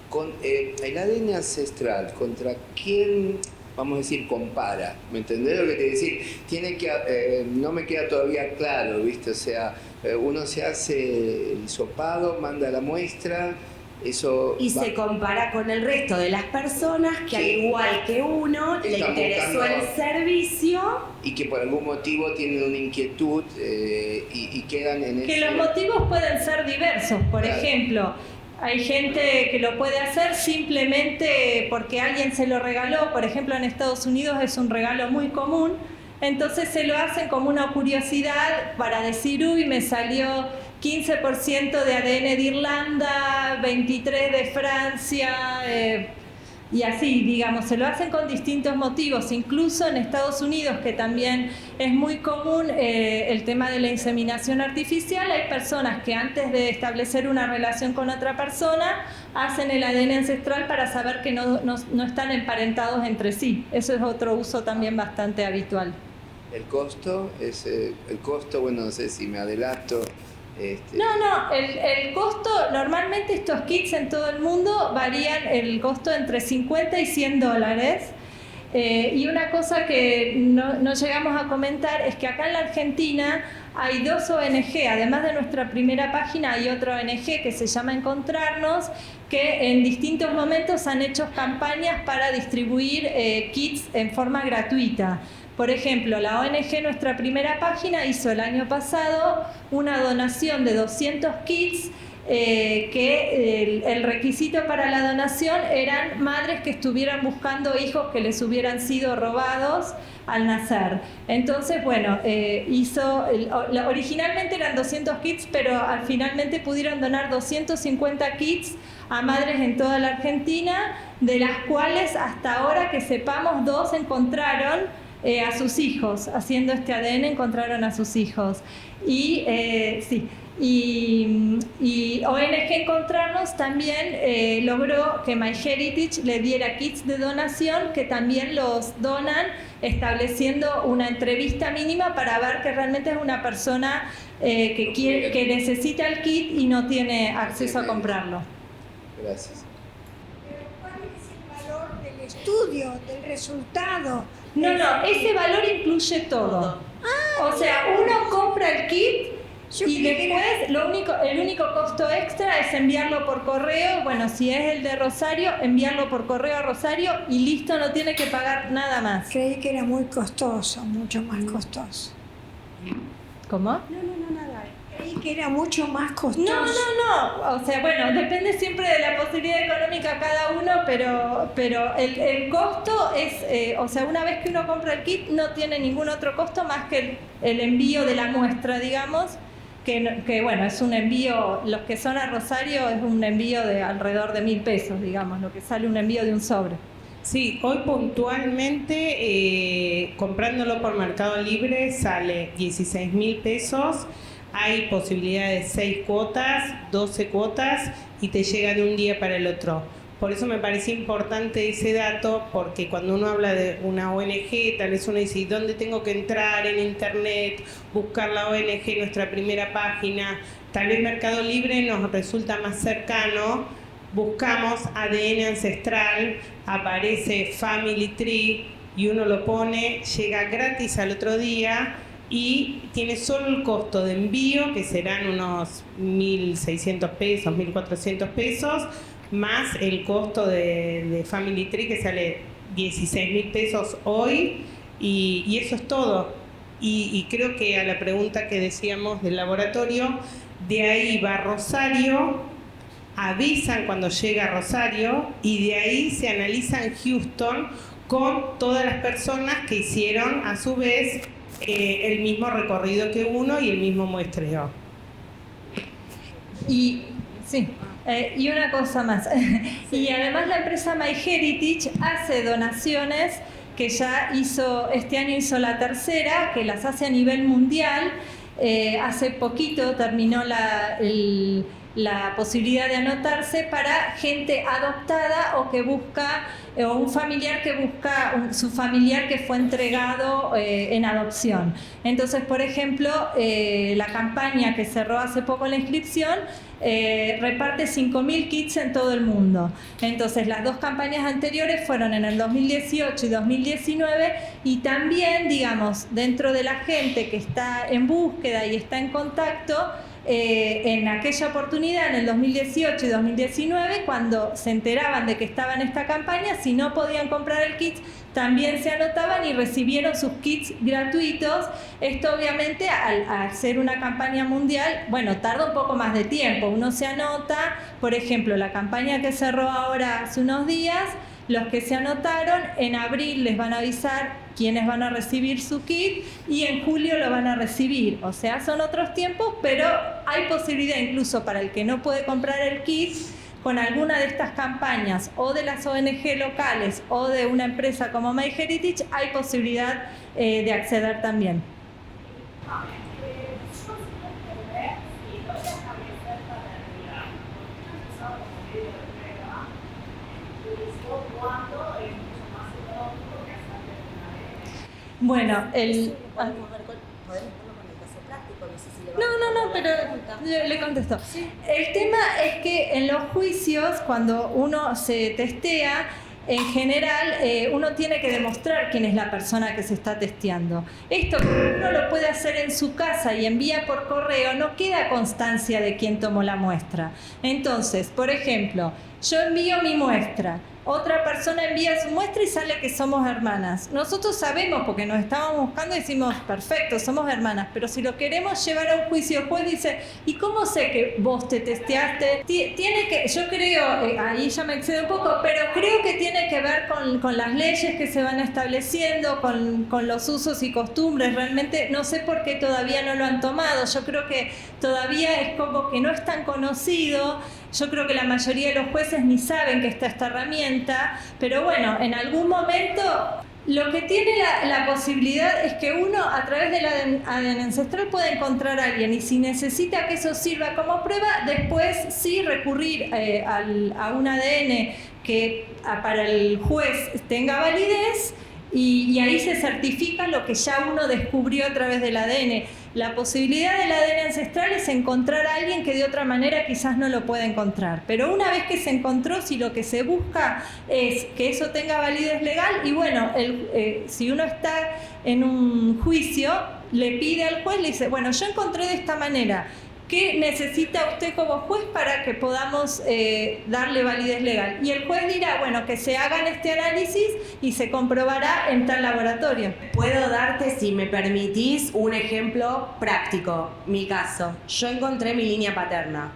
Con el ADN ancestral, ¿contra quién, vamos a decir, compara? ¿Me entendés lo que te decir? Tiene que, no me queda todavía claro, ¿viste? O sea, uno se hace el hisopado, manda la muestra Eso Y va- se compara con el resto de las personas que, Sí. al igual que uno, le Están interesó buscando- el servicio. y que por algún motivo tienen una inquietud y quedan en Que ese... los motivos pueden ser diversos. Por Claro. ejemplo, hay gente que lo puede hacer simplemente porque alguien se lo regaló. Por ejemplo, en Estados Unidos es un regalo muy común. Entonces se lo hacen como una curiosidad para decir, uy, me salió 15% de ADN de Irlanda, 23% de Francia, y así, digamos, se lo hacen con distintos motivos. Incluso en Estados Unidos, que también es muy común el tema de la inseminación artificial, hay personas que antes de establecer una relación con otra persona, hacen el ADN ancestral para saber que no están emparentados entre sí. Eso es otro uso también bastante habitual. El costo es... el costo, bueno, no sé si me adelanto... No, el costo, normalmente estos kits en todo el mundo varían el costo entre 50 y 100 dólares. Y una cosa que no llegamos a comentar es que acá en la Argentina hay 2 ONG, además de nuestra primera página hay otra ONG que se llama Encontrarnos, que en distintos momentos han hecho campañas para distribuir kits en forma gratuita. Por ejemplo, la ONG Nuestra Primera Página hizo el año pasado una donación de 200 kits que el requisito para la donación eran madres que estuvieran buscando hijos que les hubieran sido robados al nacer. Entonces, bueno, originalmente eran 200 kits, pero finalmente pudieron donar 250 kits a madres en toda la Argentina, de las cuales hasta ahora que sepamos 2 encontraron a sus hijos, haciendo este ADN encontraron a sus hijos. Y ONG Encontrarnos también logró que MyHeritage le diera kits de donación que también los donan, estableciendo una entrevista mínima para ver que realmente es una persona que necesita el kit y no tiene acceso a comprarlo. Gracias. Pero ¿cuál es el valor del estudio, del resultado? No, ese valor incluye todo. O sea, uno compra el kit y después el único costo extra es enviarlo por correo. Bueno, si es el de Rosario, enviarlo por correo a Rosario y listo, no tiene que pagar nada más. Creí que era muy costoso, mucho más costoso. ¿Cómo? No, nada. Creí que era mucho más costoso. No. O sea, bueno, depende siempre de la posibilidad económica cada uno, pero el costo es, o sea, una vez que uno compra el kit no tiene ningún otro costo más que el envío de la muestra, digamos, que bueno, es un envío, los que son a Rosario es un envío de alrededor de 1.000 pesos, digamos, lo que sale un envío de un sobre. Sí, hoy puntualmente comprándolo por Mercado Libre sale 16.000 pesos. Hay posibilidad de 6 cuotas, 12 cuotas y te llega de un día para el otro. Por eso me parecía importante ese dato, porque cuando uno habla de una ONG, tal vez uno dice, ¿y dónde tengo que entrar en internet? Buscar la ONG, Nuestra Primera Página. Tal vez Mercado Libre nos resulta más cercano. Buscamos ADN ancestral, aparece Family Tree y uno lo pone, llega gratis al otro día y tiene solo el costo de envío, que serán unos 1.600 pesos, 1.400 pesos, más el costo de Family Tree, que sale 16.000 pesos hoy, y eso es todo. Y creo que a la pregunta que decíamos del laboratorio, de ahí va Rosario, avisan cuando llega Rosario, y de ahí se analiza en Houston con todas las personas que hicieron a su vez el mismo recorrido que uno y el mismo muestreo. Y una cosa más. Y además la empresa MyHeritage hace donaciones, que ya este año hizo la tercera, que las hace a nivel mundial. Hace poquito terminó la posibilidad de anotarse para gente adoptada o que busca, o un familiar que busca su familiar que fue entregado en adopción. Entonces, por ejemplo, la campaña que cerró hace poco la inscripción reparte 5.000 kits en todo el mundo. Entonces, las 2 campañas anteriores fueron en el 2018 y 2019, y también, digamos, dentro de la gente que está en búsqueda y está en contacto, en aquella oportunidad, en el 2018 y 2019, cuando se enteraban de que estaba en esta campaña, si no podían comprar el kit, también se anotaban y recibieron sus kits gratuitos. Esto obviamente al ser una campaña mundial, bueno, tarda un poco más de tiempo. Uno se anota, por ejemplo, la campaña que cerró ahora hace unos días, los que se anotaron, en abril les van a avisar quiénes van a recibir su kit y en julio lo van a recibir. O sea, son otros tiempos, pero hay posibilidad incluso para el que no puede comprar el kit, con alguna de estas campañas o de las ONG locales o de una empresa como MyHeritage, hay posibilidad de acceder también. Bueno, No, pero le contesto. El tema es que en los juicios, cuando uno se testea, en general uno tiene que demostrar quién es la persona que se está testeando. Esto uno lo puede hacer en su casa y envía por correo, no queda constancia de quién tomó la muestra. Entonces, por ejemplo, yo envío mi muestra, otra persona envía su muestra y sale que somos hermanas. Nosotros sabemos, porque nos estábamos buscando y decimos, perfecto, somos hermanas, pero si lo queremos llevar a un juicio, el juez dice, ¿y cómo sé que vos te testeaste? Tiene que, yo creo, ahí ya me excedo un poco, pero creo que tiene que ver con las leyes que se van estableciendo, con los usos y costumbres. Realmente no sé por qué todavía no lo han tomado. Yo creo que todavía es como que no es tan conocido. Yo creo que la mayoría de los jueces ni saben que está esta herramienta, pero bueno, en algún momento lo que tiene la posibilidad es que uno a través del ADN ancestral puede encontrar a alguien y si necesita que eso sirva como prueba, después sí recurrir a un ADN que para el juez tenga validez y ahí se certifica lo que ya uno descubrió a través del ADN. La posibilidad del ADN ancestral es encontrar a alguien que de otra manera quizás no lo pueda encontrar. Pero una vez que se encontró, si lo que se busca es que eso tenga validez legal, y bueno, si uno está en un juicio, le pide al juez, le dice, bueno, yo encontré de esta manera, ¿qué necesita usted como juez para que podamos darle validez legal? Y el juez dirá, bueno, que se hagan este análisis y se comprobará en tal laboratorio. Puedo darte, si me permitís, un ejemplo práctico. Mi caso, yo encontré mi línea paterna,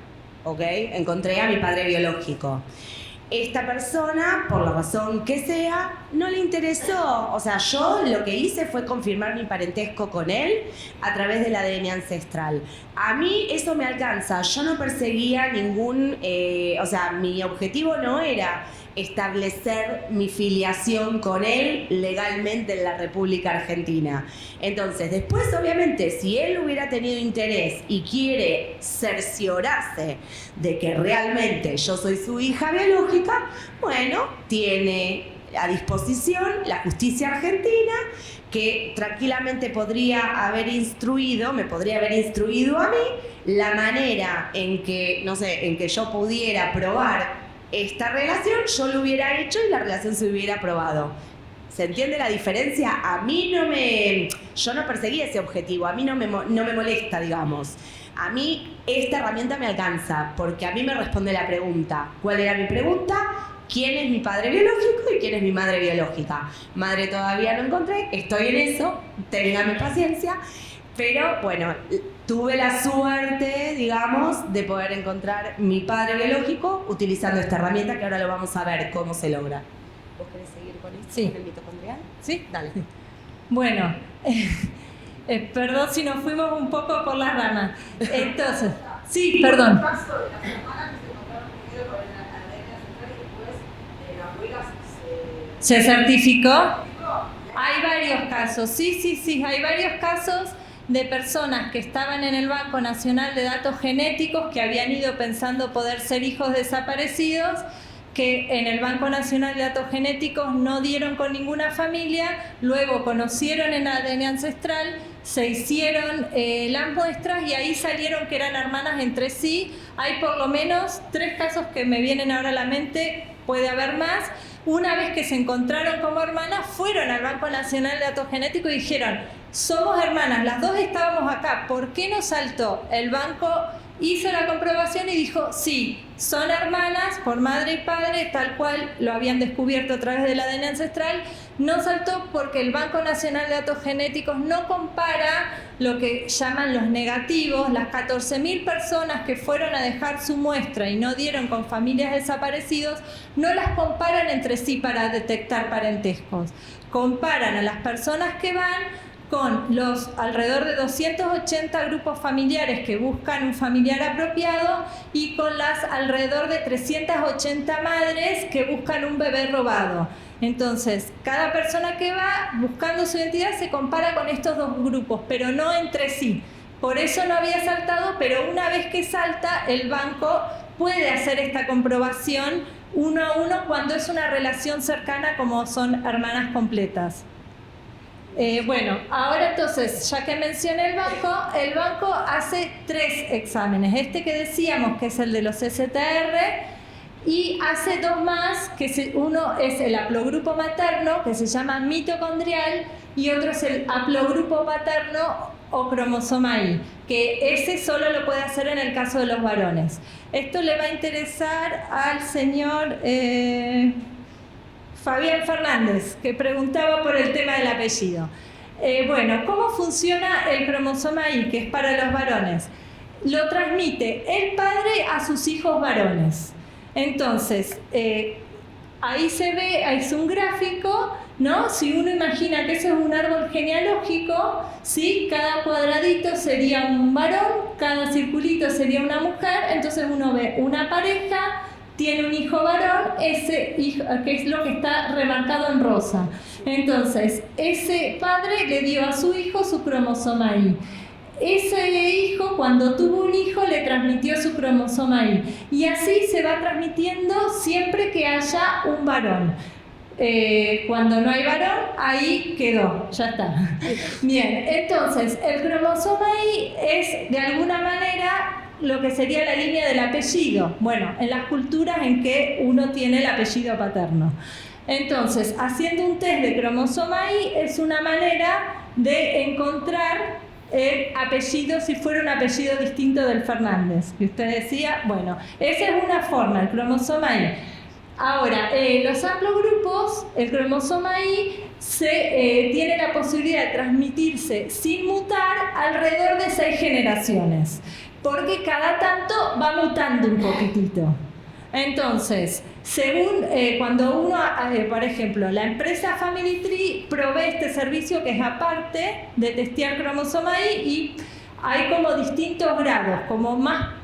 ¿ok? Encontré a mi padre biológico. Esta persona, por la razón que sea, no le interesó. O sea, yo lo que hice fue confirmar mi parentesco con él a través del ADN ancestral. A mí eso me alcanza. Yo no perseguía ningún... o sea, mi objetivo no era establecer mi filiación con él legalmente en la República Argentina. Entonces, después, obviamente, si él hubiera tenido interés y quiere cerciorarse de que realmente yo soy su hija biológica, bueno, tiene a disposición la justicia argentina, que tranquilamente podría haber instruido, me podría haber instruido a mí la manera en que, no sé, en que yo pudiera probar esta relación, yo lo hubiera hecho y la relación se hubiera aprobado. ¿Se entiende la diferencia? A mí yo no perseguí ese objetivo, a mí no me molesta, digamos. A mí esta herramienta me alcanza, porque a mí me responde la pregunta. ¿Cuál era mi pregunta? ¿Quién es mi padre biológico y quién es mi madre biológica? Madre todavía no encontré, estoy en eso, téngame paciencia. Pero bueno, tuve la suerte, digamos, de poder encontrar mi padre biológico utilizando esta herramienta que ahora lo vamos a ver cómo se logra. ¿Vos querés seguir con esto? Sí. ¿Con el mitocondrial? Sí. Dale. Bueno, perdón si nos fuimos un poco por las ramas. Entonces, sí, perdón. ¿Se certificó? Hay varios casos, sí, hay varios casos de personas que estaban en el Banco Nacional de Datos Genéticos, que habían ido pensando poder ser hijos desaparecidos, que en el Banco Nacional de Datos Genéticos no dieron con ninguna familia, luego conocieron en ADN ancestral, se hicieron las muestras y ahí salieron que eran hermanas entre sí. Hay por lo menos 3 casos que me vienen ahora a la mente, puede haber más. Una vez que se encontraron como hermanas, fueron al Banco Nacional de Datos Genéticos y dijeron, somos hermanas, las dos estábamos acá, ¿por qué nos saltó? El banco hizo la comprobación y dijo, sí, son hermanas por madre y padre, tal cual lo habían descubierto a través del ADN ancestral. No saltó porque el Banco Nacional de Datos Genéticos no compara lo que llaman los negativos, las 14.000 personas que fueron a dejar su muestra y no dieron con familias desaparecidos, no las comparan entre sí para detectar parentescos. Comparan a las personas que van con los alrededor de 280 grupos familiares que buscan un familiar apropiado y con las alrededor de 380 madres que buscan un bebé robado. Entonces, cada persona que va buscando su identidad se compara con estos dos grupos, pero no entre sí. Por eso no había saltado, pero una vez que salta, el banco puede hacer esta comprobación uno a uno cuando es una relación cercana como son hermanas completas. Bueno, ahora entonces, ya que mencioné el banco hace 3 exámenes. Este que decíamos que es el de los STR, y hace 2 más, que uno es el haplogrupo materno, que se llama mitocondrial, y otro es el haplogrupo paterno o cromosoma Y, que ese solo lo puede hacer en el caso de los varones. Esto le va a interesar al señor Fabián Fernández, que preguntaba por el tema del apellido. Bueno, ¿cómo funciona el cromosoma Y, que es para los varones? Lo transmite el padre a sus hijos varones. Entonces, ahí se ve, ahí es un gráfico, ¿no? Si uno imagina que eso es un árbol genealógico, ¿sí? Cada cuadradito sería un varón, cada circulito sería una mujer, entonces uno ve una pareja, tiene un hijo varón, ese hijo, que es lo que está remarcado en rosa. Entonces, ese padre le dio a su hijo su cromosoma Y. Ese hijo, cuando tuvo un hijo, le transmitió su cromosoma Y. Y así se va transmitiendo siempre que haya un varón. Cuando no hay varón, ahí quedó, ya está. Bien, entonces, el cromosoma Y es, de alguna manera, lo que sería la línea del apellido. Bueno, en las culturas en que uno tiene el apellido paterno. Entonces, haciendo un test de cromosoma Y es una manera de encontrar el apellido si fuera un apellido distinto del Fernández, que usted decía. Bueno, esa es una forma, el cromosoma Y. Ahora, los haplogrupos, el cromosoma Y tiene la posibilidad de transmitirse sin mutar alrededor de 6 generaciones, porque cada tanto va mutando un poquitito. Entonces, según cuando uno, por ejemplo, la empresa Family Tree provee este servicio que es aparte de testear cromosoma Y, y hay como distintos grados, como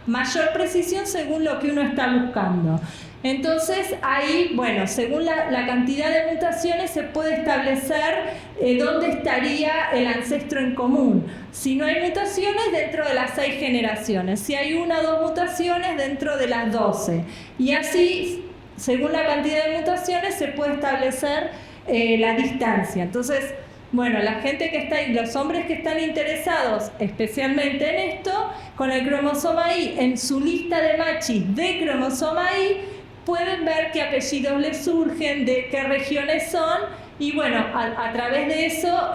mayor precisión según lo que uno está buscando. Entonces ahí, bueno, según la cantidad de mutaciones se puede establecer dónde estaría el ancestro en común. Si no hay mutaciones, dentro de las 6 generaciones. Si hay 1 o 2 mutaciones, dentro de las 12. Y así, según la cantidad de mutaciones, se puede establecer la distancia. Entonces, bueno, la gente que está, los hombres que están interesados especialmente en esto, con el cromosoma Y, en su lista de machis de cromosoma Y, pueden ver qué apellidos les surgen, de qué regiones son, y bueno, a través de eso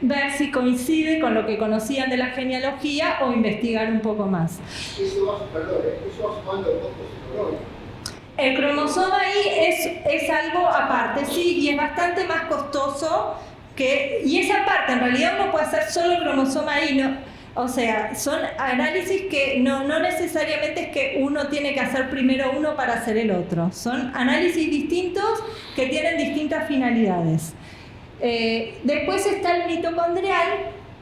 ver si coincide con lo que conocían de la genealogía o investigar un poco más. Eso va sumando costos económicos. El cromosoma Y es algo aparte, sí, y es bastante más costoso y esa parte, en realidad uno puede hacer solo cromosoma Y, ¿no? O sea, son análisis que no necesariamente es que uno tiene que hacer primero uno para hacer el otro. Son análisis distintos que tienen distintas finalidades. Después está el mitocondrial,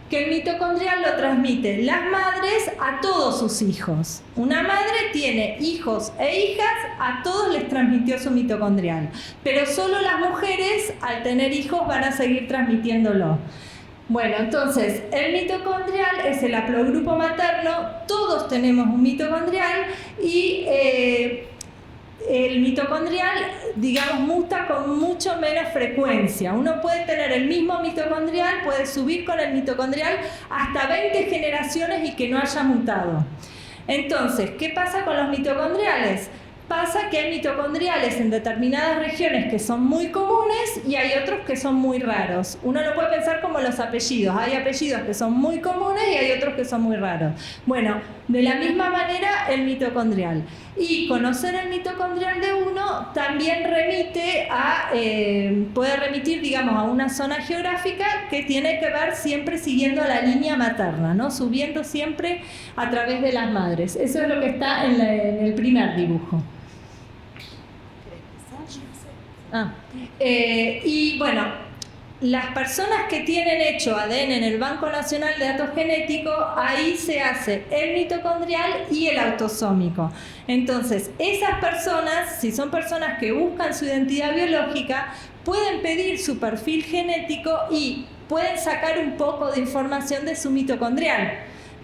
que el mitocondrial lo transmiten las madres a todos sus hijos. Una madre tiene hijos e hijas, a todos les transmitió su mitocondrial. Pero solo las mujeres, al tener hijos, van a seguir transmitiéndolo. Bueno, entonces, el mitocondrial es el haplogrupo materno, todos tenemos un mitocondrial y el mitocondrial, digamos, muta con mucho menos frecuencia. Uno puede tener el mismo mitocondrial, puede subir con el mitocondrial hasta 20 generaciones y que no haya mutado. Entonces, ¿qué pasa con los mitocondriales? pasa que hay mitocondriales en determinadas regiones que son muy comunes y hay otros que son muy raros. Uno lo puede pensar como los apellidos. Hay apellidos que son muy comunes y hay otros que son muy raros. Bueno, de la misma manera el mitocondrial. Y conocer el mitocondrial de uno también puede remitir, digamos, a una zona geográfica que tiene que ver siempre siguiendo la línea materna, ¿no? Subiendo siempre a través de las madres. Eso es lo que está en el primer dibujo. Y bueno, las personas que tienen hecho ADN en el Banco Nacional de Datos Genéticos, ahí se hace el mitocondrial y el autosómico. Entonces, esas personas, si son personas que buscan su identidad biológica, pueden pedir su perfil genético y pueden sacar un poco de información de su mitocondrial.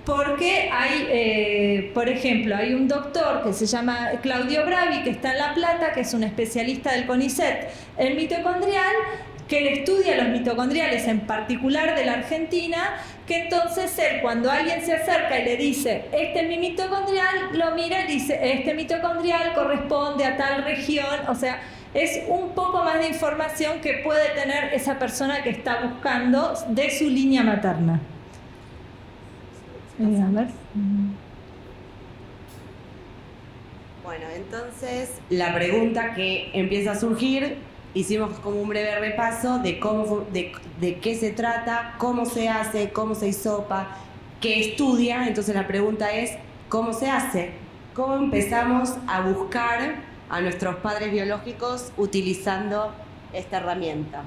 Porque hay, por ejemplo, hay un doctor que se llama Claudio Bravi, que está en La Plata, que es un especialista del CONICET en mitocondrial, que él estudia los mitocondriales, en particular de la Argentina, que entonces él, cuando alguien se acerca y le dice, este es mi mitocondrial, lo mira y dice, este mitocondrial corresponde a tal región, o sea, es un poco más de información que puede tener esa persona que está buscando de su línea materna. Bueno, entonces la pregunta que empieza a surgir, hicimos como un breve repaso de qué se trata, cómo se hace, cómo se hisopa, qué estudia. Entonces la pregunta es, ¿cómo se hace? ¿Cómo empezamos a buscar a nuestros padres biológicos utilizando esta herramienta?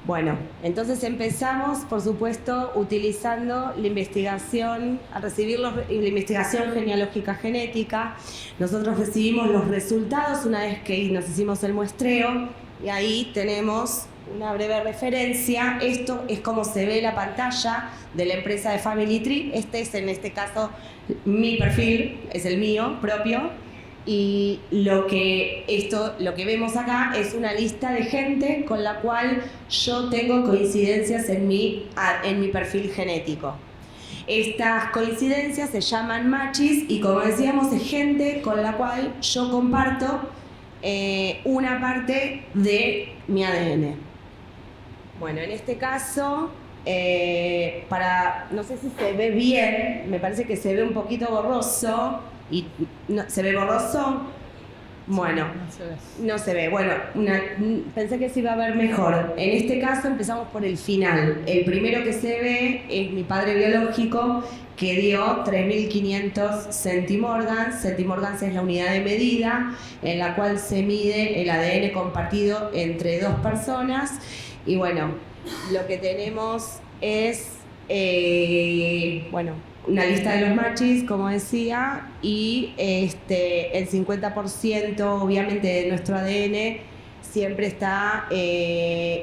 Bueno, entonces empezamos, por supuesto, utilizando la investigación, al recibir la investigación genealógica genética. Nosotros recibimos los resultados una vez que nos hicimos el muestreo y ahí tenemos una breve referencia. Esto es como se ve la pantalla de la empresa de Family Tree. Este es, en este caso, mi perfil, es el mío propio. Y lo que vemos acá es una lista de gente con la cual yo tengo coincidencias en mi perfil genético. Estas coincidencias se llaman matches y, como decíamos, es gente con la cual yo comparto una parte de mi ADN. Bueno, en este caso, no sé si se ve bien, me parece que se ve un poquito borroso. ¿Se ve borroso? Bueno, no se ve. Bueno, pensé que se iba a ver mejor. En este caso empezamos por el final. El primero que se ve es mi padre biológico, que dio 3.500 centimorgans. Centimorgans es la unidad de medida en la cual se mide el ADN compartido entre dos personas. Y bueno, lo que tenemos es, una lista de los matches, como decía, y el 50% obviamente de nuestro ADN siempre está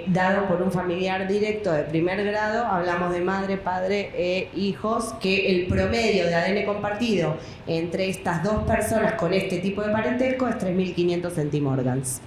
dado por un familiar directo de primer grado. Hablamos de madre, padre e hijos, que el promedio de ADN compartido entre estas dos personas con este tipo de parentesco es 3.500 centimorgans.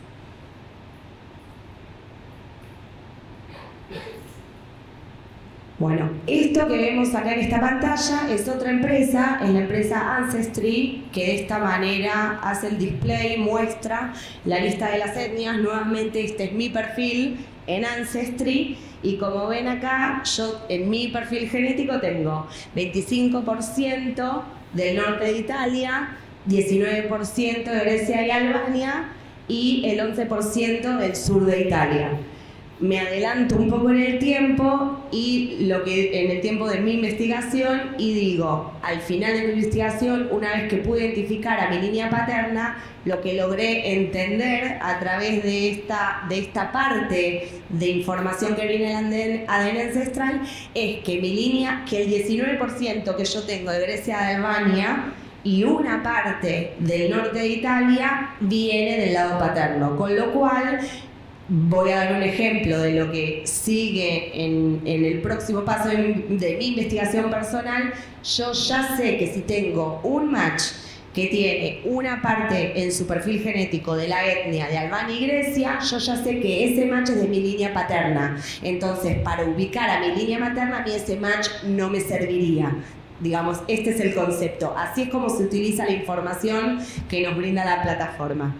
Bueno, esto que vemos acá en esta pantalla es otra empresa, es la empresa Ancestry, que de esta manera hace el display, muestra la lista de las etnias. Nuevamente, este es mi perfil en Ancestry y como ven acá, yo en mi perfil genético tengo 25% del norte de Italia, 19% de Grecia y Albania y el 11% del sur de Italia. Me adelanto un poco en el tiempo en el tiempo de mi investigación y digo, al final de mi investigación, una vez que pude identificar a mi línea paterna, lo que logré entender a través de esta parte de información que viene del ADN ancestral es que mi línea, que el 19% que yo tengo de Grecia y Albania y una parte del norte de Italia viene del lado paterno, con lo cual voy a dar un ejemplo de lo que sigue en el próximo paso de mi investigación personal. Yo ya sé que si tengo un match que tiene una parte en su perfil genético de la etnia de Albania y Grecia, yo ya sé que ese match es de mi línea paterna. Entonces, para ubicar a mi línea materna, a mí ese match no me serviría. Digamos, este es el concepto. Así es como se utiliza la información que nos brinda la plataforma.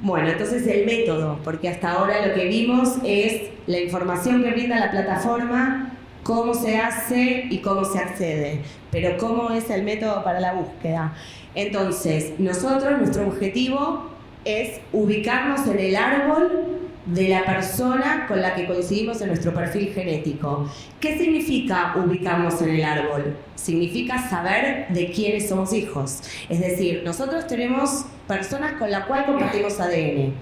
Bueno, entonces el método, porque hasta ahora lo que vimos es la información que brinda la plataforma, cómo se hace y cómo se accede, pero cómo es el método para la búsqueda. Entonces, nuestro objetivo es ubicarnos en el árbol de la persona con la que coincidimos en nuestro perfil genético. ¿Qué significa ubicarnos en el árbol? Significa saber de quiénes somos hijos. Es decir, nosotros tenemos personas con las cuales compartimos ADN.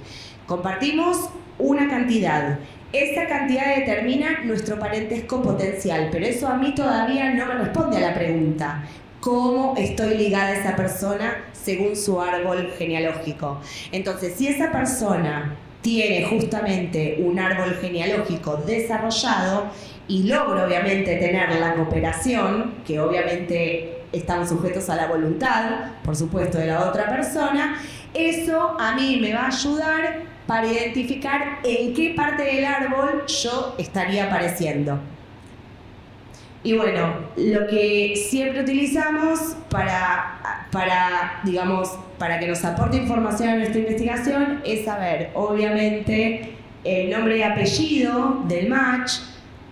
Compartimos una cantidad. Esa cantidad determina nuestro parentesco potencial, pero eso a mí todavía no me responde a la pregunta. ¿Cómo estoy ligada a esa persona según su árbol genealógico? Entonces, si esa persona tiene justamente un árbol genealógico desarrollado y logro obviamente tener la cooperación, que obviamente están sujetos a la voluntad, por supuesto, de la otra persona, eso a mí me va a ayudar para identificar en qué parte del árbol yo estaría apareciendo. Y bueno, lo que siempre utilizamos para que nos aporte información a nuestra investigación es saber, obviamente, el nombre y apellido del match,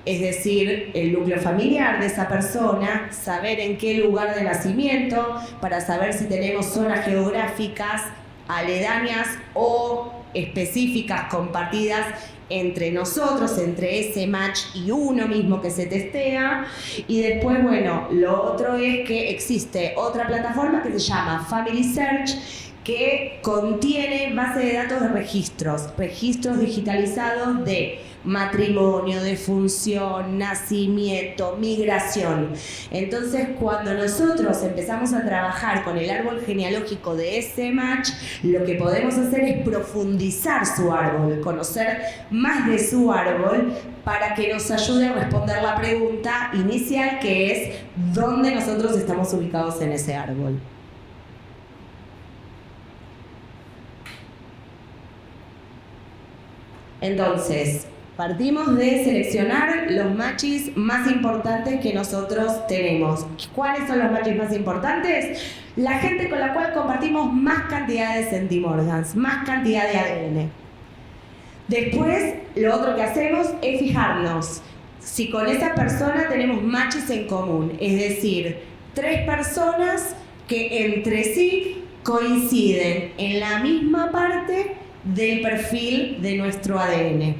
es decir, el núcleo familiar de esa persona, saber en qué lugar de nacimiento, para saber si tenemos zonas geográficas aledañas o específicas compartidas entre nosotros, entre ese match y uno mismo que se testea. Y después, bueno, lo otro es que existe otra plataforma que se llama Family Search, que contiene base de datos de registros digitalizados de matrimonio, defunción, nacimiento, migración. Entonces, cuando nosotros empezamos a trabajar con el árbol genealógico de ese match, lo que podemos hacer es profundizar su árbol, conocer más de su árbol para que nos ayude a responder la pregunta inicial, que es ¿dónde nosotros estamos ubicados en ese árbol? Entonces, partimos de seleccionar los matches más importantes que nosotros tenemos. ¿Cuáles son los matches más importantes? La gente con la cual compartimos más cantidad de centimorgans, más cantidad de ADN. Después, lo otro que hacemos es fijarnos si con esa persona tenemos matches en común, es decir, 3 personas que entre sí coinciden en la misma parte del perfil de nuestro ADN.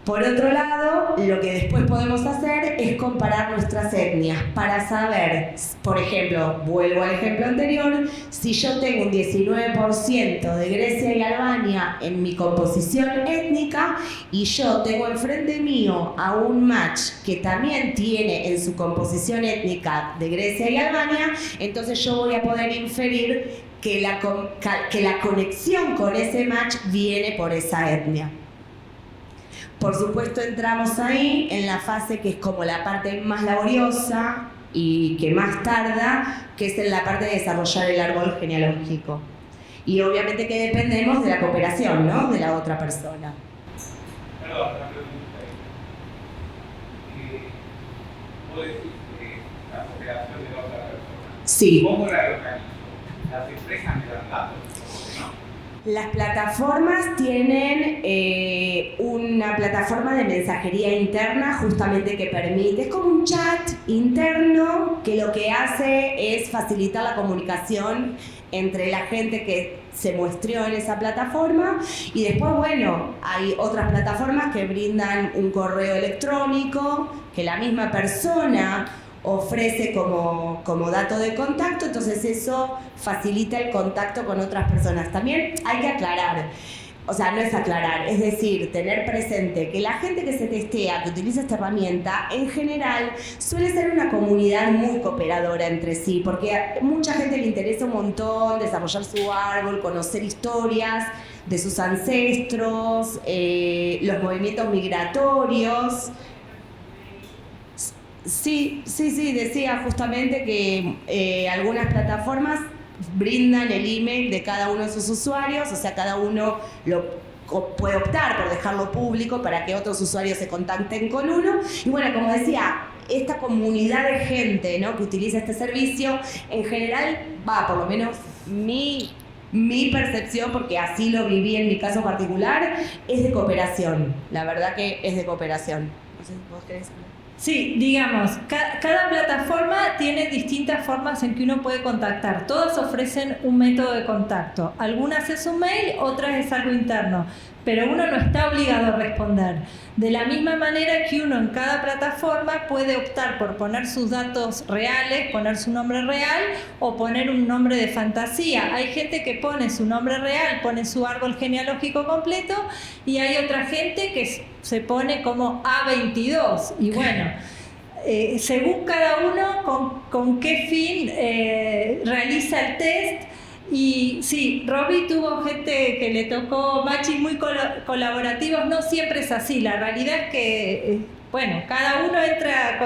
Por otro lado, lo que después podemos hacer es comparar nuestras etnias para saber, por ejemplo, vuelvo al ejemplo anterior, si yo tengo un 19% de Grecia y Albania en mi composición étnica y yo tengo enfrente mío a un match que también tiene en su composición étnica de Grecia y Albania, entonces yo voy a poder inferir que la conexión con ese match viene por esa etnia. Por supuesto, entramos ahí en la fase que es como la parte más laboriosa y que más tarda, que es en la parte de desarrollar el árbol genealógico. Y obviamente que dependemos de la cooperación, ¿no?, de la otra persona. Perdón, la pregunta es, ¿vos decís que la cooperación de la otra persona? Sí. ¿Cómo la organizo? ¿Las empresas me dan datos? Las plataformas tienen una plataforma de mensajería interna justamente que permite, es como un chat interno que lo que hace es facilitar la comunicación entre la gente que se muestreó en esa plataforma y después, bueno, hay otras plataformas que brindan un correo electrónico que la misma persona ofrece como dato de contacto, entonces eso facilita el contacto con otras personas. También hay que aclarar, o sea, no es aclarar, es decir, tener presente que la gente que se testea, que utiliza esta herramienta, en general suele ser una comunidad muy cooperadora entre sí, porque a mucha gente le interesa un montón desarrollar su árbol, conocer historias de sus ancestros, los movimientos migratorios. Sí, decía justamente que algunas plataformas brindan el email de cada uno de sus usuarios, o sea, cada uno puede optar por dejarlo público para que otros usuarios se contacten con uno. Y bueno, como decía, esta comunidad de gente, ¿no?, que utiliza este servicio, en general, por lo menos mi percepción, porque así lo viví en mi caso particular, es de cooperación. La verdad que es de cooperación. No sé si vos querés hablar. Sí, digamos, cada plataforma tiene distintas formas en que uno puede contactar. Todas ofrecen un método de contacto. Algunas es un mail, otras es algo interno. Pero uno no está obligado a responder. De la misma manera que uno en cada plataforma puede optar por poner sus datos reales, poner su nombre real o poner un nombre de fantasía. Hay gente que pone su nombre real, pone su árbol genealógico completo, y hay otra gente que se pone como A22. Y bueno, según cada uno con qué fin realiza el test. Y sí, Robbie tuvo gente que le tocó matching muy colaborativos. No siempre es así. La realidad es que, bueno, cada uno entra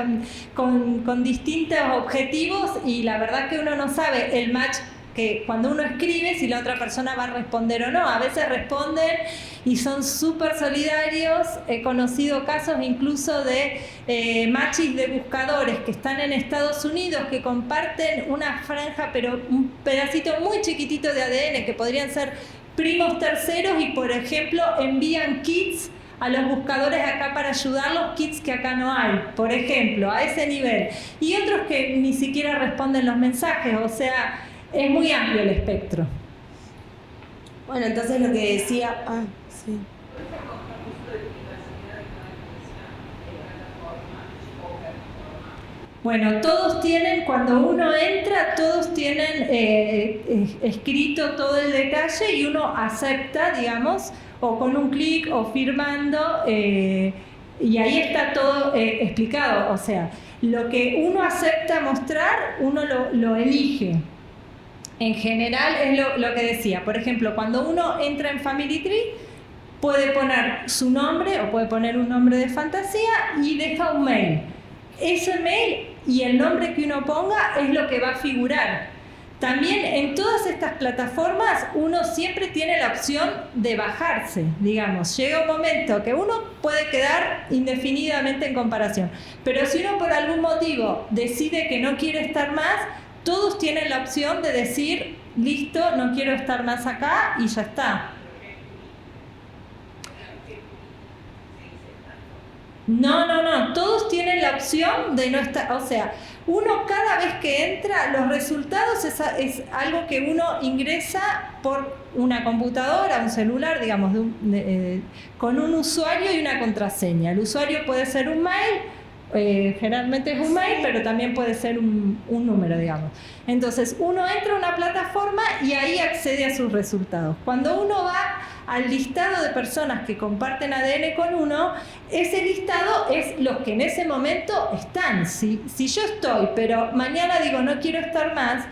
con distintos objetivos, y la verdad que uno no sabe el match que cuando uno escribe si la otra persona va a responder o no. A veces responden y son súper solidarios. He conocido casos incluso de matches de buscadores que están en Estados Unidos, que comparten una franja, pero un pedacito muy chiquitito de ADN, que podrían ser primos terceros, y por ejemplo envían kits a los buscadores acá para ayudarlos, kits que acá no hay, por ejemplo, a ese nivel. Y otros que ni siquiera responden los mensajes. O sea, es muy amplio el espectro. Bueno, entonces lo que decía... sí. Bueno, todos tienen, cuando uno entra, todos tienen escrito todo el detalle, y uno acepta, digamos, o con un clic o firmando, y ahí está todo explicado. O sea, lo que uno acepta mostrar, uno lo elige. En general es lo que decía. Por ejemplo, cuando uno entra en Family Tree, puede poner su nombre o puede poner un nombre de fantasía y deja un mail. Ese mail y el nombre que uno ponga es lo que va a figurar. También en todas estas plataformas uno siempre tiene la opción de bajarse, digamos. Llega un momento que uno puede quedar indefinidamente en comparación. Pero si uno por algún motivo decide que no quiere estar más, todos tienen la opción de decir, listo, no quiero estar más acá, y ya está. No, todos tienen la opción de no estar, o sea, uno cada vez que entra, los resultados es algo que uno ingresa por una computadora, un celular, digamos, con un usuario y una contraseña. El usuario puede ser un mail, generalmente es un mail, pero también puede ser un número, digamos. Entonces uno entra a una plataforma y ahí accede a sus resultados. Cuando uno va al listado de personas que comparten ADN con uno, ese listado es los que en ese momento están. Si yo estoy, pero mañana digo no quiero estar más,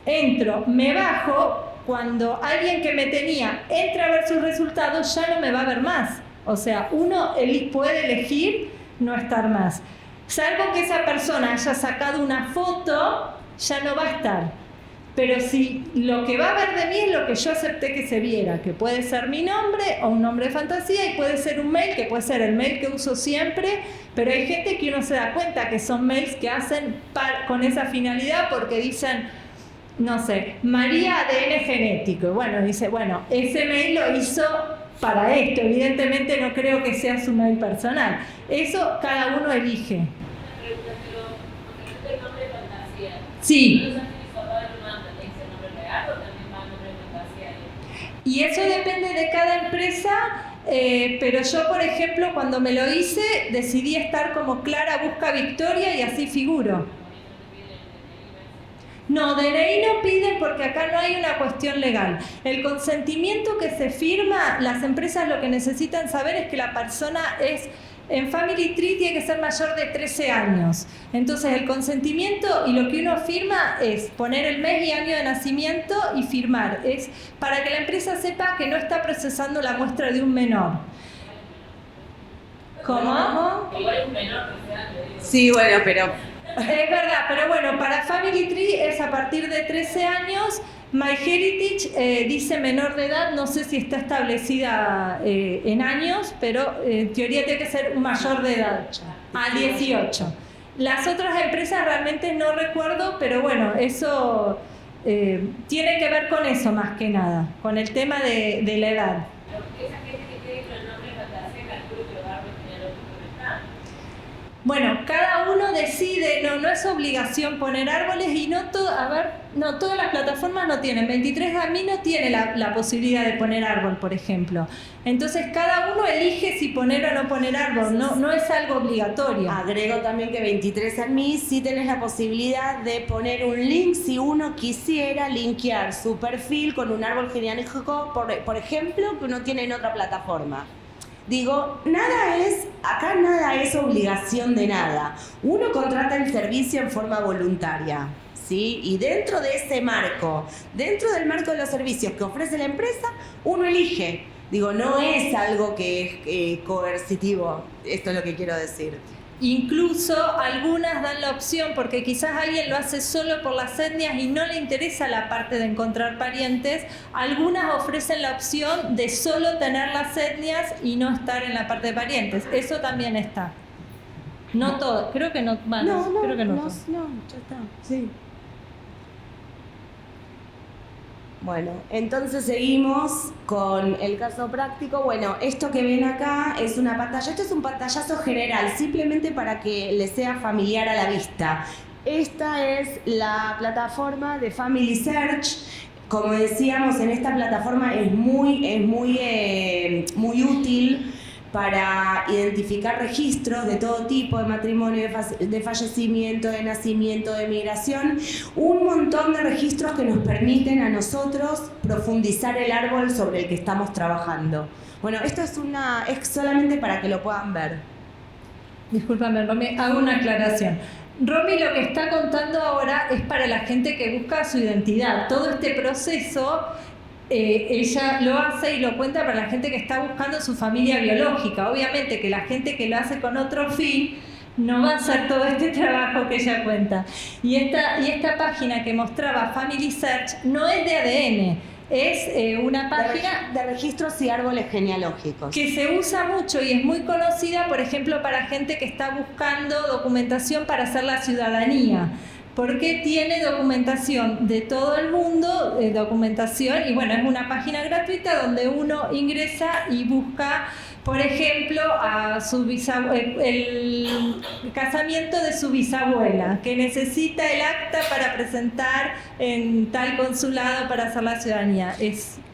entro, me bajo, cuando alguien que me tenía entra a ver sus resultados, ya no me va a ver más. O sea, uno puede elegir no estar más. Salvo que esa persona haya sacado una foto, ya no va a estar. Pero si lo que va a ver de mí es lo que yo acepté que se viera, que puede ser mi nombre o un nombre de fantasía, y puede ser un mail, que puede ser el mail que uso siempre, pero hay gente que uno se da cuenta que son mails que hacen con esa finalidad, porque dicen, no sé, María ADN genético. Y bueno, dice, bueno, ese mail lo hizo para esto. Evidentemente no creo que sea su mail personal. Eso cada uno elige. Sí. Y eso depende de cada empresa, pero yo, por ejemplo, cuando me lo hice, decidí estar como Clara Busca Victoria y así figuro. No, DNI no piden porque acá no hay una cuestión legal. El consentimiento que se firma, las empresas lo que necesitan saber es que la persona en Family Tree tiene que ser mayor de 13 años. Entonces el consentimiento y lo que uno firma es poner el mes y año de nacimiento y firmar. Es para que la empresa sepa que no está procesando la muestra de un menor. ¿Cómo? Igual es un menor que sea. Sí, bueno, pero Es verdad, pero bueno, para Family Tree es a partir de 13 años. MyHeritage dice menor de edad, no sé si está establecida en años, pero en teoría tiene que ser un mayor de edad, a 18. Las otras empresas realmente no recuerdo, pero bueno, eso tiene que ver con eso más que nada, con el tema de la edad. Esa gente que quede con el nombre de fantasía, calculo que los árboles genealógicos no están. Bueno, cada uno decide, no es obligación poner árboles y no todas las plataformas no tienen. 23andMe no tiene la posibilidad de poner árbol, por ejemplo. Entonces cada uno elige si poner o no poner árbol, no es algo obligatorio. Agrego también que 23andMe sí tenés la posibilidad de poner un link si uno quisiera linkear su perfil con un árbol genealógico, por ejemplo, que uno tiene en otra plataforma. Digo, acá nada es obligación de nada. Uno contrata el servicio en forma voluntaria, ¿sí? Y dentro de ese marco, dentro del marco de los servicios que ofrece la empresa, uno elige. Digo, no es algo que es coercitivo, esto es lo que quiero decir. Incluso algunas dan la opción, porque quizás alguien lo hace solo por las etnias y no le interesa la parte de encontrar parientes. Algunas ofrecen la opción de solo tener las etnias y no estar en la parte de parientes. Eso también está. No todo, creo que no. Bueno, creo que no, ya está. Sí. Bueno, entonces seguimos con el caso práctico. Bueno, esto que ven acá es una pantalla. Esto es un pantallazo general, simplemente para que les sea familiar a la vista. Esta es la plataforma de Family Search. Como decíamos, en esta plataforma es muy útil para identificar registros de todo tipo, de matrimonio, de fallecimiento, de nacimiento, de migración, un montón de registros que nos permiten a nosotros profundizar el árbol sobre el que estamos trabajando. Bueno, esto es solamente para que lo puedan ver. Discúlpame, Romy, hago una aclaración. Romy lo que está contando ahora es para la gente que busca su identidad. Todo este proceso ella lo hace y lo cuenta para la gente que está buscando su familia biológica. Obviamente que la gente que lo hace con otro fin no va a hacer todo este trabajo que ella cuenta. Y esta página que mostraba Family Search no es de ADN, es una página de registros y árboles genealógicos que se usa mucho y es muy conocida, por ejemplo, para gente que está buscando documentación para hacer la ciudadanía. Porque tiene documentación de todo el mundo, documentación, y bueno, es una página gratuita donde uno ingresa y busca, por ejemplo, a su el casamiento de su bisabuela, que necesita el acta para presentar en tal consulado para hacer la ciudadanía.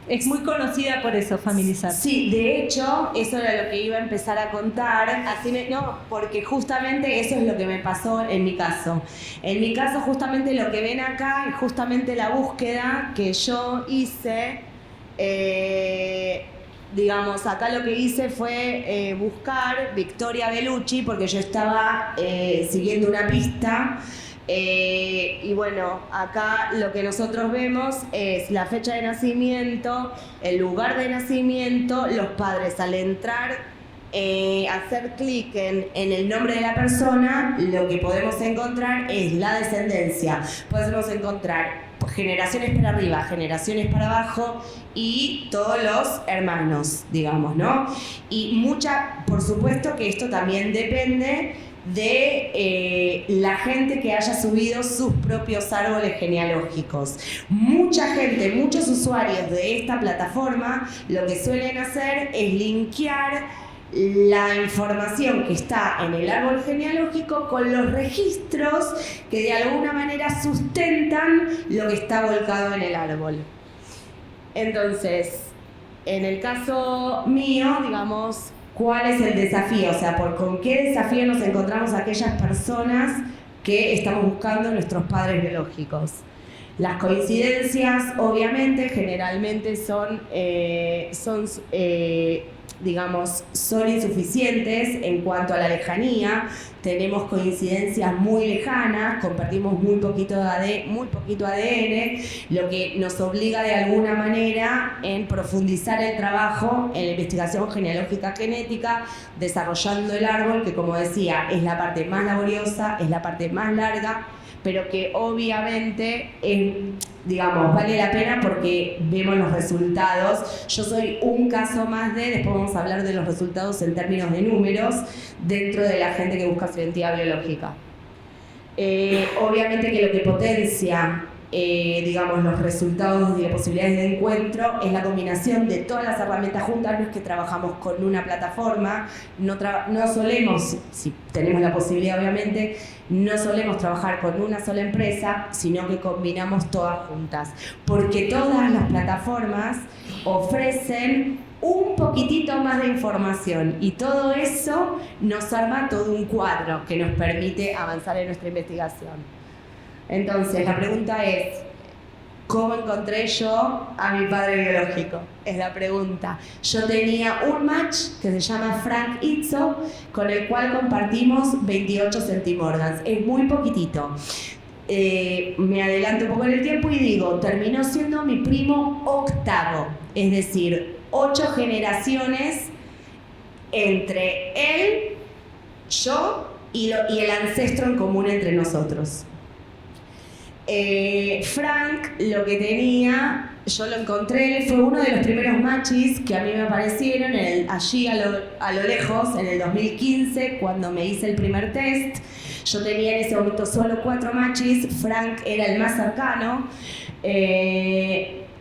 Es muy conocida por eso, Family Search. Sí, de hecho, eso era lo que iba a empezar a contar. Porque justamente eso es lo que me pasó en mi caso. En mi caso, justamente lo que ven acá es justamente la búsqueda que yo hice. Digamos, acá lo que hice fue buscar Victoria Bellucci, porque yo estaba siguiendo una pista. Y bueno, acá lo que nosotros vemos es la fecha de nacimiento, el lugar de nacimiento, los padres. Al entrar, hacer clic en el nombre de la persona, lo que podemos encontrar es la descendencia. Podemos encontrar generaciones para arriba, generaciones para abajo y todos los hermanos, digamos, ¿no? Y por supuesto que esto también depende de la gente que haya subido sus propios árboles genealógicos. Mucha gente, muchos usuarios de esta plataforma lo que suelen hacer es linkear la información que está en el árbol genealógico con los registros que de alguna manera sustentan lo que está volcado en el árbol. Entonces, en el caso mío, digamos, ¿cuál es el desafío? O sea, ¿con qué desafío nos encontramos aquellas personas que estamos buscando nuestros padres biológicos? Las coincidencias, obviamente, generalmente son digamos, son insuficientes en cuanto a la lejanía. Tenemos coincidencias muy lejanas, compartimos muy poquito ADN, lo que nos obliga de alguna manera en profundizar el trabajo en la investigación genealógica genética, desarrollando el árbol, que como decía, es la parte más laboriosa, es la parte más larga, pero que obviamente digamos, vale la pena porque vemos los resultados. Yo soy un caso más después vamos a hablar de los resultados en términos de números dentro de la gente que busca su identidad biológica. Obviamente que lo que potencia digamos, los resultados y las posibilidades de encuentro es la combinación de todas las herramientas juntas. No es que trabajamos con una plataforma, no solemos, si tenemos la posibilidad obviamente, no solemos trabajar con una sola empresa, sino que combinamos todas juntas, porque todas las plataformas ofrecen un poquitito más de información y todo eso nos arma todo un cuadro que nos permite avanzar en nuestra investigación. Entonces, la pregunta es, ¿cómo encontré yo a mi padre biológico? Es la pregunta. Yo tenía un match que se llama Frank Izzo, con el cual compartimos 28 centimorgans. Es muy poquitito. Me adelanto un poco en el tiempo y digo, terminó siendo mi primo octavo. Es decir, 8 generaciones entre él, yo y el ancestro en común entre nosotros. Frank lo que tenía, yo lo encontré, fue uno de los primeros machis que a mí me aparecieron allí a lo lejos, en el 2015, cuando me hice el primer test. Yo tenía en ese momento solo 4 machis, Frank era el más cercano.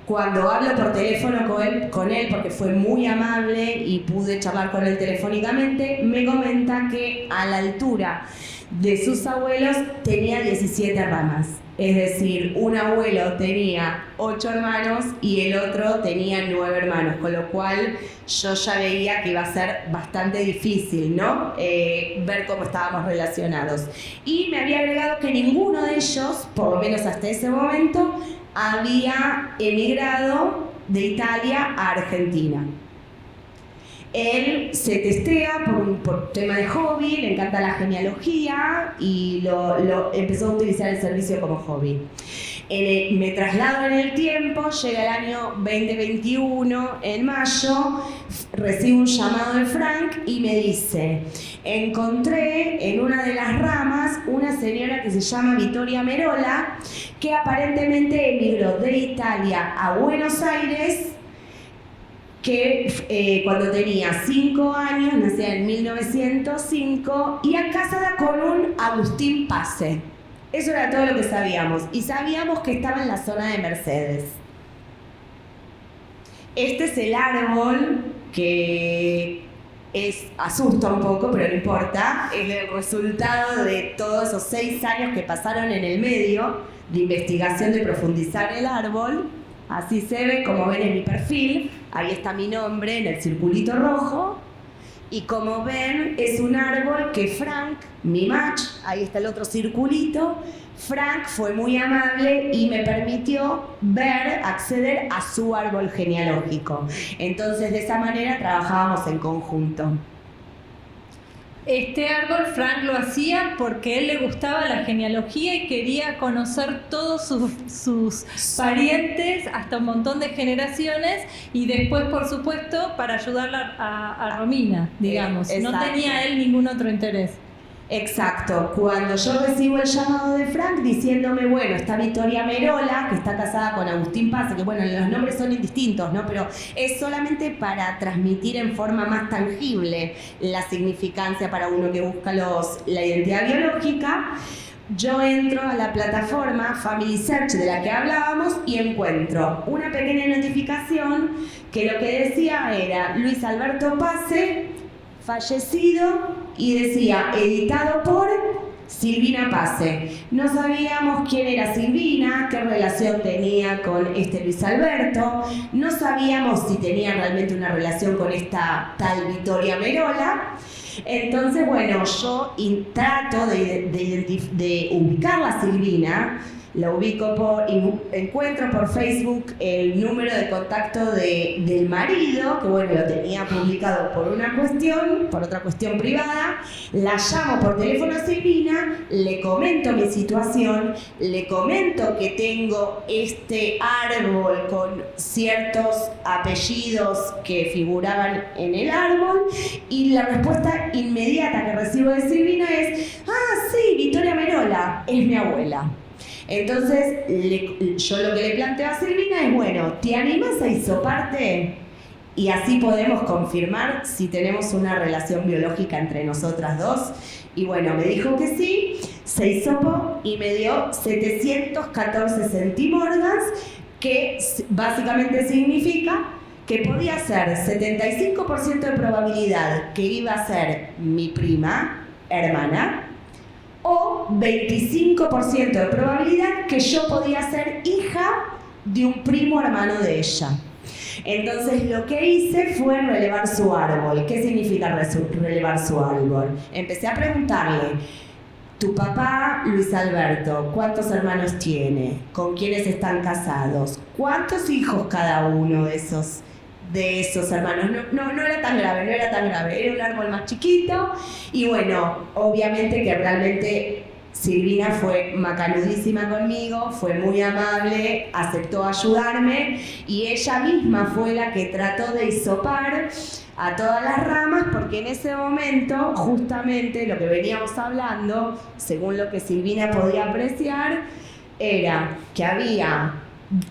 Cuando hablo por teléfono con él, porque fue muy amable y pude charlar con él telefónicamente, me comenta que a la altura de sus abuelos tenía 17 ramas. Es decir, un abuelo tenía 8 hermanos y el otro tenía 9 hermanos, con lo cual yo ya veía que iba a ser bastante difícil, ¿no? Ver cómo estábamos relacionados. Y me había agregado que ninguno de ellos, por lo menos hasta ese momento, había emigrado de Italia a Argentina. Él se testea por tema de hobby, le encanta la genealogía y lo empezó a utilizar el servicio como hobby. Me traslado en el tiempo, llega el año 2021, en mayo, recibo un llamado de Frank y me dice: encontré en una de las ramas una señora que se llama Vittoria Merola, que aparentemente emigró de Italia a Buenos Aires, que cuando tenía 5 años, nacía en 1905, y casada con un Agustín Pace. Eso era todo lo que sabíamos. Y sabíamos que estaba en la zona de Mercedes. Este es el árbol que asusta un poco, pero no importa. Es el resultado de todos esos 6 años que pasaron en el medio de investigación, de profundizar el árbol. Así se ve, como ven en mi perfil, ahí está mi nombre en el circulito rojo. Y como ven, es un árbol que Frank, mi match, ahí está el otro circulito, Frank fue muy amable y me permitió acceder a su árbol genealógico. Entonces, de esa manera trabajábamos en conjunto. Este árbol Frank lo hacía porque a él le gustaba la genealogía y quería conocer todos sus parientes hasta un montón de generaciones, y después, por supuesto, para ayudarla a Romina, digamos. No tenía él ningún otro interés. Exacto. Cuando yo recibo el llamado de Frank diciéndome, bueno, está Vittoria Merola, que está casada con Agustín Pace, que bueno, los nombres son indistintos, ¿no? Pero es solamente para transmitir en forma más tangible la significancia para uno que busca la identidad biológica. Yo entro a la plataforma Family Search de la que hablábamos y encuentro una pequeña notificación que lo que decía era Luis Alberto Pace, fallecido, y decía editado por Silvina Pace. No sabíamos quién era Silvina, qué relación tenía con Luis Alberto, no sabíamos si tenía realmente una relación con esta tal Vittoria Merola. Entonces, bueno, yo trato de ubicar a Silvina La ubico encuentro por Facebook el número de contacto del marido, que bueno, lo tenía publicado por otra cuestión privada. La llamo por teléfono a Silvina, le comento mi situación, le comento que tengo este árbol con ciertos apellidos que figuraban en el árbol, y la respuesta inmediata que recibo de Silvina es: ah, sí, Victoria Merola, es mi abuela. Entonces, yo lo que le planteo a Silvina es: bueno, ¿te animas a hisoparte? Y así podemos confirmar si tenemos una relación biológica entre nosotras dos. Y bueno, me dijo que sí, se hisopó y me dio 714 centimorgans, que básicamente significa que podía ser 75% de probabilidad que iba a ser mi prima, hermana, o 25% de probabilidad que yo podía ser hija de un primo hermano de ella. Entonces lo que hice fue relevar su árbol. ¿Qué significa relevar su árbol? Empecé a preguntarle: tu papá, Luis Alberto, ¿cuántos hermanos tiene? ¿Con quiénes están casados? ¿Cuántos hijos cada uno de esos hermanos? No era tan grave, era un árbol más chiquito. Y bueno, obviamente que realmente Silvina fue macanudísima conmigo, fue muy amable, aceptó ayudarme, y ella misma fue la que trató de hisopar a todas las ramas, porque en ese momento, justamente lo que veníamos hablando, según lo que Silvina podía apreciar, era que había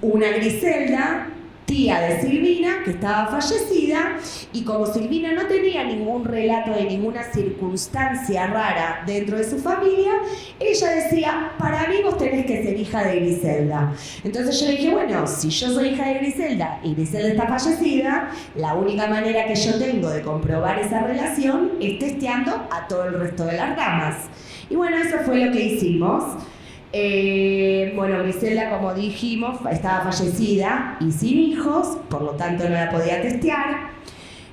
una Griselda, tía de Silvina, que estaba fallecida, y como Silvina no tenía ningún relato de ninguna circunstancia rara dentro de su familia, ella decía: para mí vos tenés que ser hija de Griselda. Entonces yo le dije: bueno, si yo soy hija de Griselda y Griselda está fallecida, la única manera que yo tengo de comprobar esa relación es testeando a todo el resto de las ramas. Y bueno, eso fue lo que hicimos. Bueno, Griselda, como dijimos, estaba fallecida y sin hijos, por lo tanto no la podía testear.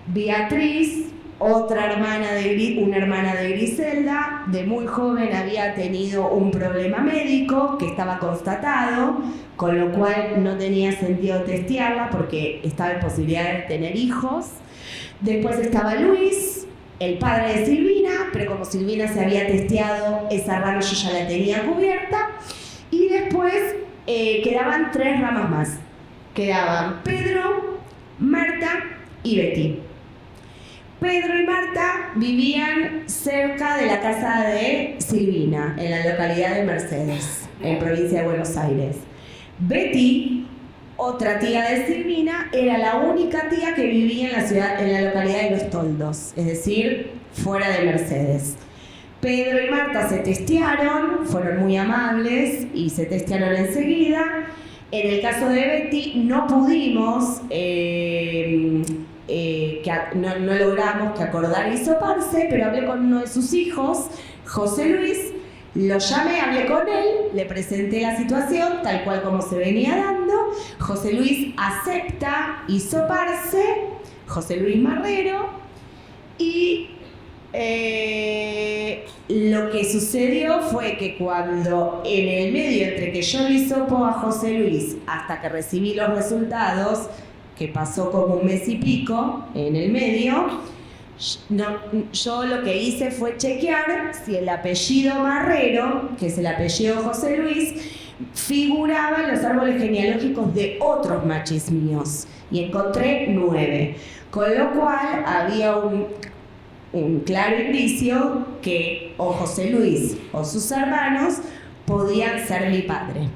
Beatriz, una hermana de Griselda, de muy joven había tenido un problema médico que estaba constatado, con lo cual no tenía sentido testearla porque estaba en posibilidad de tener hijos. Después estaba Luis, el padre de Silvina, pero como Silvina se había testeado, esa rama yo ya la tenía cubierta. Y después quedaban 3 ramas más. Quedaban Pedro, Marta y Betty. Pedro y Marta vivían cerca de la casa de Silvina, en la localidad de Mercedes, en provincia de Buenos Aires. Betty, otra tía de Silvina, era la única tía que vivía en la localidad de Los Toldos, es decir, fuera de Mercedes. Pedro y Marta se testearon, fueron muy amables y se testearon enseguida. En el caso de Betty no pudimos, no logramos que acordara hisoparse, pero hablé con uno de sus hijos, José Luis. Lo llamé, hablé con él, le presenté la situación tal cual como se venía dando. José Luis acepta hisoparse, José Luis Marrero, y lo que sucedió fue que cuando en el medio entre que yo le hisopo a José Luis hasta que recibí los resultados, que pasó como 1 mes y pico en el medio, yo lo que hice fue chequear si el apellido Marrero, que es el apellido de José Luis, figuraba en los árboles genealógicos de otros machis míos, y encontré 9, con lo cual había un claro indicio que o José Luis o sus hermanos podían ser mi padre.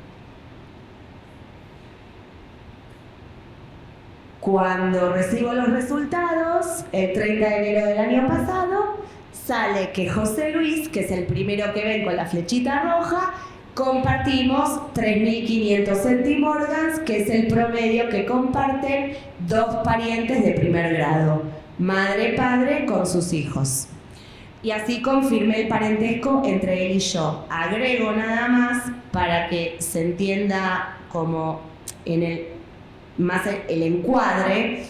Cuando recibo los resultados, el 30 de enero del año pasado, sale que José Luis, que es el primero que ven con la flechita roja, compartimos 3.500 centimorgans, que es el promedio que comparten 2 parientes de primer grado, madre-padre con sus hijos. Y así confirmé el parentesco entre él y yo. Agrego nada más para que se entienda como más el encuadre,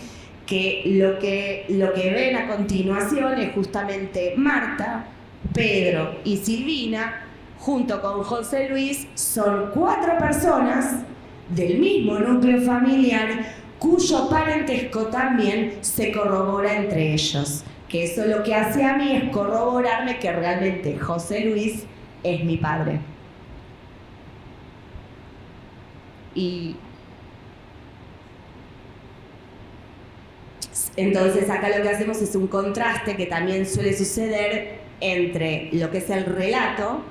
que lo que ven a continuación es justamente Marta, Pedro y Silvina junto con José Luis, son 4 personas del mismo núcleo familiar cuyo parentesco también se corrobora entre ellos. Que eso lo que hace a mí es corroborarme que realmente José Luis es mi padre. Y entonces acá lo que hacemos es un contraste que también suele suceder entre lo que es el relato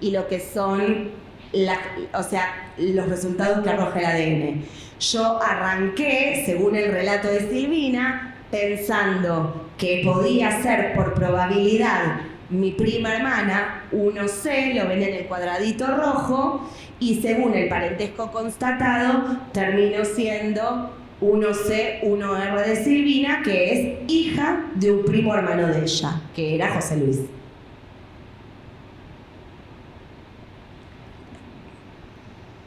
y lo que son los resultados que arroja el ADN. Yo arranqué, según el relato de Silvina, pensando que podía ser por probabilidad mi prima hermana 1C, lo ven en el cuadradito rojo, y según el parentesco constatado, terminó siendo 1C, 1R de Silvina, que es hija de un primo hermano de ella, que era José Luis.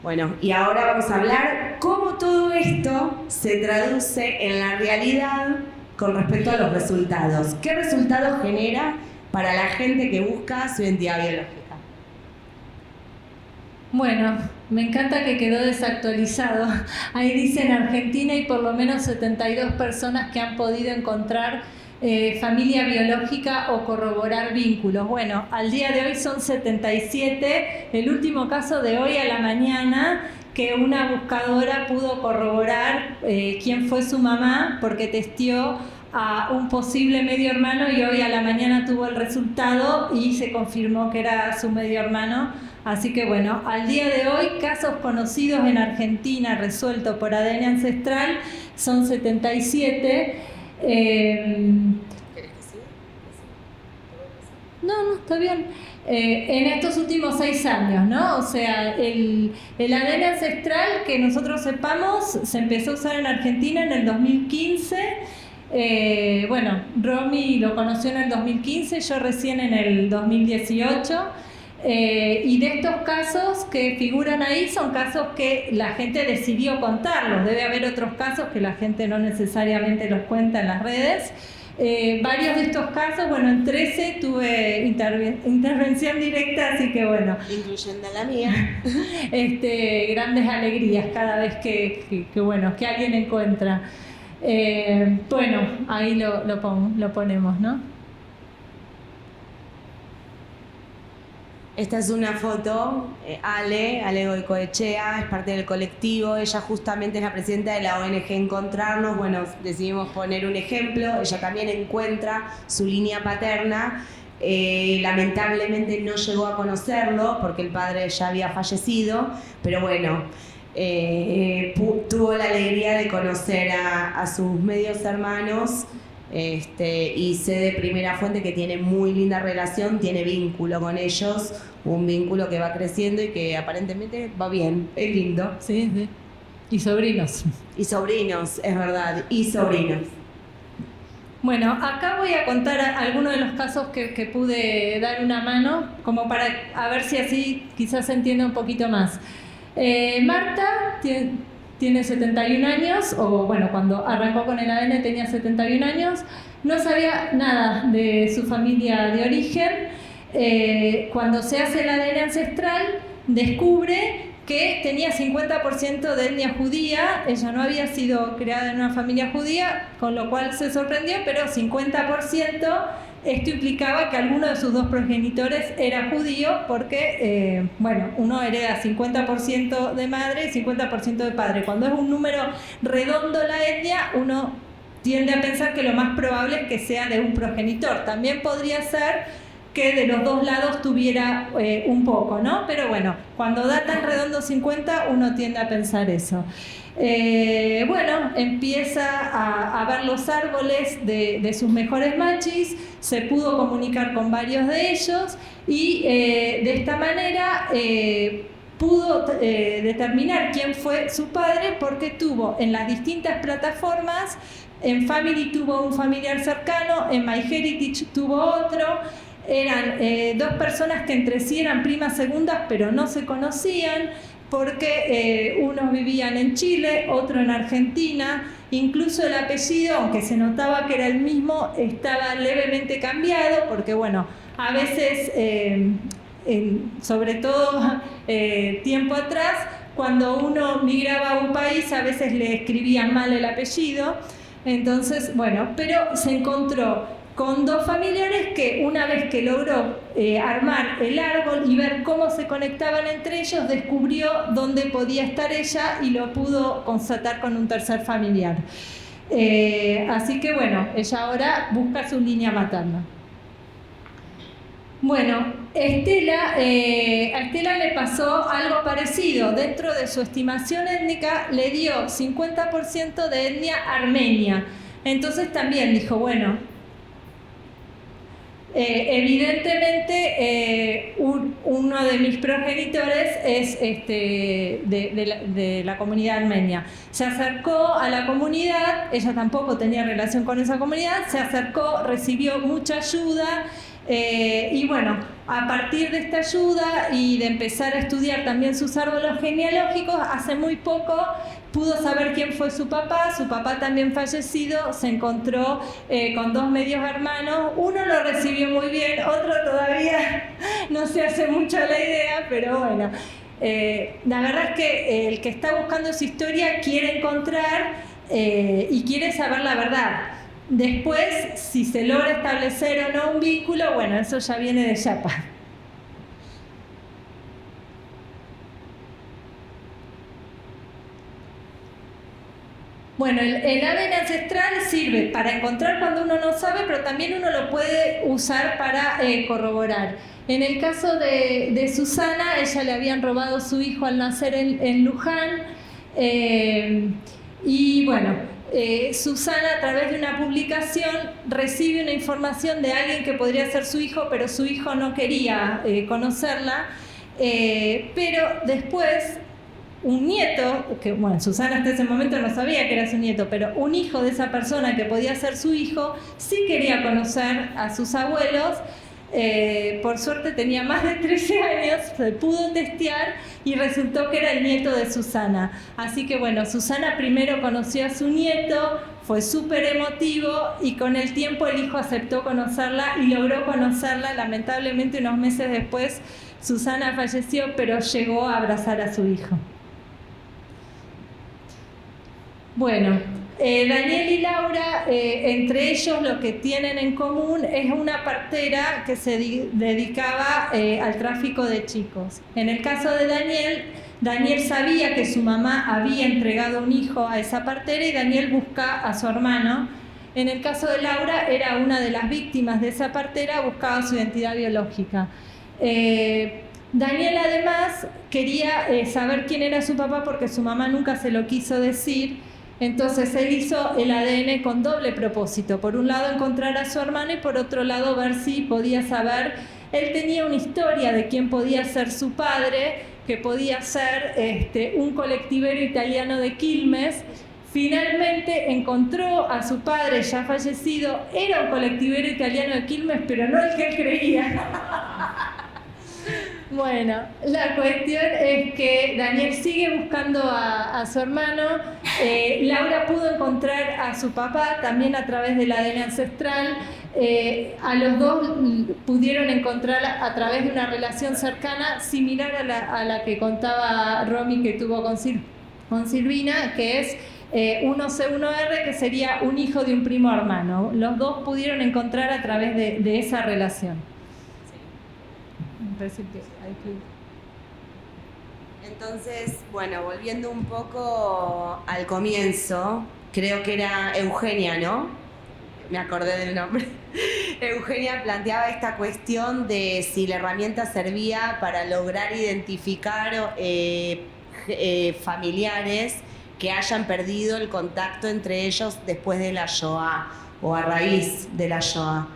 Bueno, y ahora vamos a hablar cómo todo esto se traduce en la realidad con respecto a los resultados. ¿Qué resultados genera para la gente que busca su identidad biológica? Bueno, me encanta que quedó desactualizado. Ahí dice en Argentina hay por lo menos 72 personas que han podido encontrar familia biológica o corroborar vínculos. Bueno, al día de hoy son 77. El último caso de hoy a la mañana, que una buscadora pudo corroborar quién fue su mamá porque testeó a un posible medio hermano y hoy a la mañana tuvo el resultado y se confirmó que era su medio hermano. Así que bueno, al día de hoy casos conocidos en Argentina resueltos por ADN ancestral son 77. No, está bien. En estos últimos 6 años, ¿no? O sea, el ADN ancestral, que nosotros sepamos, se empezó a usar en Argentina en el 2015. Bueno, Romy lo conoció en el 2015, yo recién en el 2018. Y de estos casos que figuran ahí son casos que la gente decidió contarlos. Debe haber otros casos que la gente no necesariamente los cuenta en las redes. Varios de estos casos, bueno, en 13 tuve intervención directa, así que bueno. Incluyendo la mía. Grandes alegrías cada vez que alguien encuentra. Bueno, ahí lo ponemos, ¿no? Esta es una foto, Ale Goicoechea, es parte del colectivo, ella justamente es la presidenta de la ONG Encontrarnos. Bueno, decidimos poner un ejemplo, ella también encuentra su línea paterna, lamentablemente no llegó a conocerlo porque el padre ya había fallecido, pero bueno, tuvo la alegría de conocer a sus medios hermanos. Y sé de primera fuente que tiene muy linda relación, tiene vínculo con ellos, un vínculo que va creciendo y que aparentemente va bien, es lindo. Sí, sí. Y sobrinos. Y sobrinos, es verdad, y sobrinos. Bueno, acá voy a contar algunos de los casos que pude dar una mano, como para a ver si así quizás se entienda un poquito más. Marta tiene 71 años, o bueno, cuando arrancó con el ADN tenía 71 años, no sabía nada de su familia de origen. Cuando se hace el ADN ancestral, descubre que tenía 50% de etnia judía, ella no había sido criada en una familia judía, con lo cual se sorprendió, pero 50%, esto implicaba que alguno de sus 2 progenitores era judío porque, uno hereda 50% de madre y 50% de padre. Cuando es un número redondo la etnia, uno tiende a pensar que lo más probable es que sea de un progenitor. También podría ser que de los 2 lados tuviera un poco, ¿no? Pero bueno, cuando da tan redondo 50, uno tiende a pensar eso. Empieza a ver los árboles de sus mejores machis, se pudo comunicar con varios de ellos y de esta manera pudo determinar quién fue su padre porque tuvo en las distintas plataformas, en Family tuvo un familiar cercano, en MyHeritage tuvo otro. Eran 2 personas que entre sí eran primas segundas pero no se conocían porque unos vivían en Chile, otro en Argentina, incluso el apellido, aunque se notaba que era el mismo, estaba levemente cambiado porque bueno, a veces sobre todo tiempo atrás, cuando uno migraba a un país a veces le escribían mal el apellido. Entonces, bueno, pero se encontró con dos familiares que una vez que logró armar el árbol y ver cómo se conectaban entre ellos, descubrió dónde podía estar ella y lo pudo constatar con un tercer familiar. Así que bueno, ella ahora busca su línea materna. Bueno, a Estela le pasó algo parecido. Dentro de su estimación étnica le dio 50% de etnia armenia. Entonces también dijo, bueno, evidentemente uno de mis progenitores es de la comunidad armenia. Se acercó a la comunidad, ella tampoco tenía relación con esa comunidad, se acercó, recibió mucha ayuda. Y bueno, a partir de esta ayuda y de empezar a estudiar también sus árboles genealógicos, hace muy poco pudo saber quién fue su papá también fallecido, se encontró con dos medios hermanos, uno lo recibió muy bien, otro todavía no se hace mucho la idea, pero bueno, la verdad es que el que está buscando su historia quiere encontrar y quiere saber la verdad. Después, si se logra establecer o no un vínculo, bueno, eso ya viene de Yapa. Bueno, el ADN ancestral sirve para encontrar cuando uno no sabe, pero también uno lo puede usar para corroborar. En el caso de Susana, ella le habían robado su hijo al nacer en Luján, y bueno, Susana, a través de una publicación, recibe una información de alguien que podría ser su hijo, pero su hijo no quería conocerla. Pero después, un nieto, que bueno, Susana hasta ese momento no sabía que era su nieto, pero un hijo de esa persona que podía ser su hijo, sí quería conocer a sus abuelos. Por suerte tenía más de 13 años, se pudo testear y resultó que era el nieto de Susana. Así que bueno, Susana primero conoció a su nieto, fue súper emotivo y con el tiempo el hijo aceptó conocerla y logró conocerla. Lamentablemente unos meses después Susana falleció, pero llegó a abrazar a su hijo. Bueno, Daniel y Laura, entre ellos lo que tienen en común es una partera que se dedicaba al tráfico de chicos. En el caso de Daniel sabía que su mamá había entregado un hijo a esa partera y Daniel busca a su hermano. En el caso de Laura, era una de las víctimas de esa partera, buscaba su identidad biológica. Daniel además quería saber quién era su papá porque su mamá nunca se lo quiso decir. Entonces él hizo el ADN con doble propósito. Por un lado encontrar a su hermano y por otro lado ver si podía saber. Él tenía una historia de quién podía ser su padre, que podía ser un colectivero italiano de Quilmes. Finalmente encontró a su padre ya fallecido. Era un colectivero italiano de Quilmes, pero no el que él creía. Bueno, la cuestión es que Daniel sigue buscando a su hermano. Laura pudo encontrar a su papá también a través del ADN ancestral. A los dos pudieron encontrar a través de una relación cercana similar a la que contaba Romy que tuvo con Silvina, que es 1C1R, que sería un hijo de un primo hermano. Los dos pudieron encontrar a través de esa relación. Entonces, bueno, volviendo un poco al comienzo, creo que era Eugenia, ¿no? Me acordé del nombre. Eugenia planteaba esta cuestión de si la herramienta servía para lograr identificar familiares que hayan perdido el contacto entre ellos después de la Shoah o a raíz de la Shoah.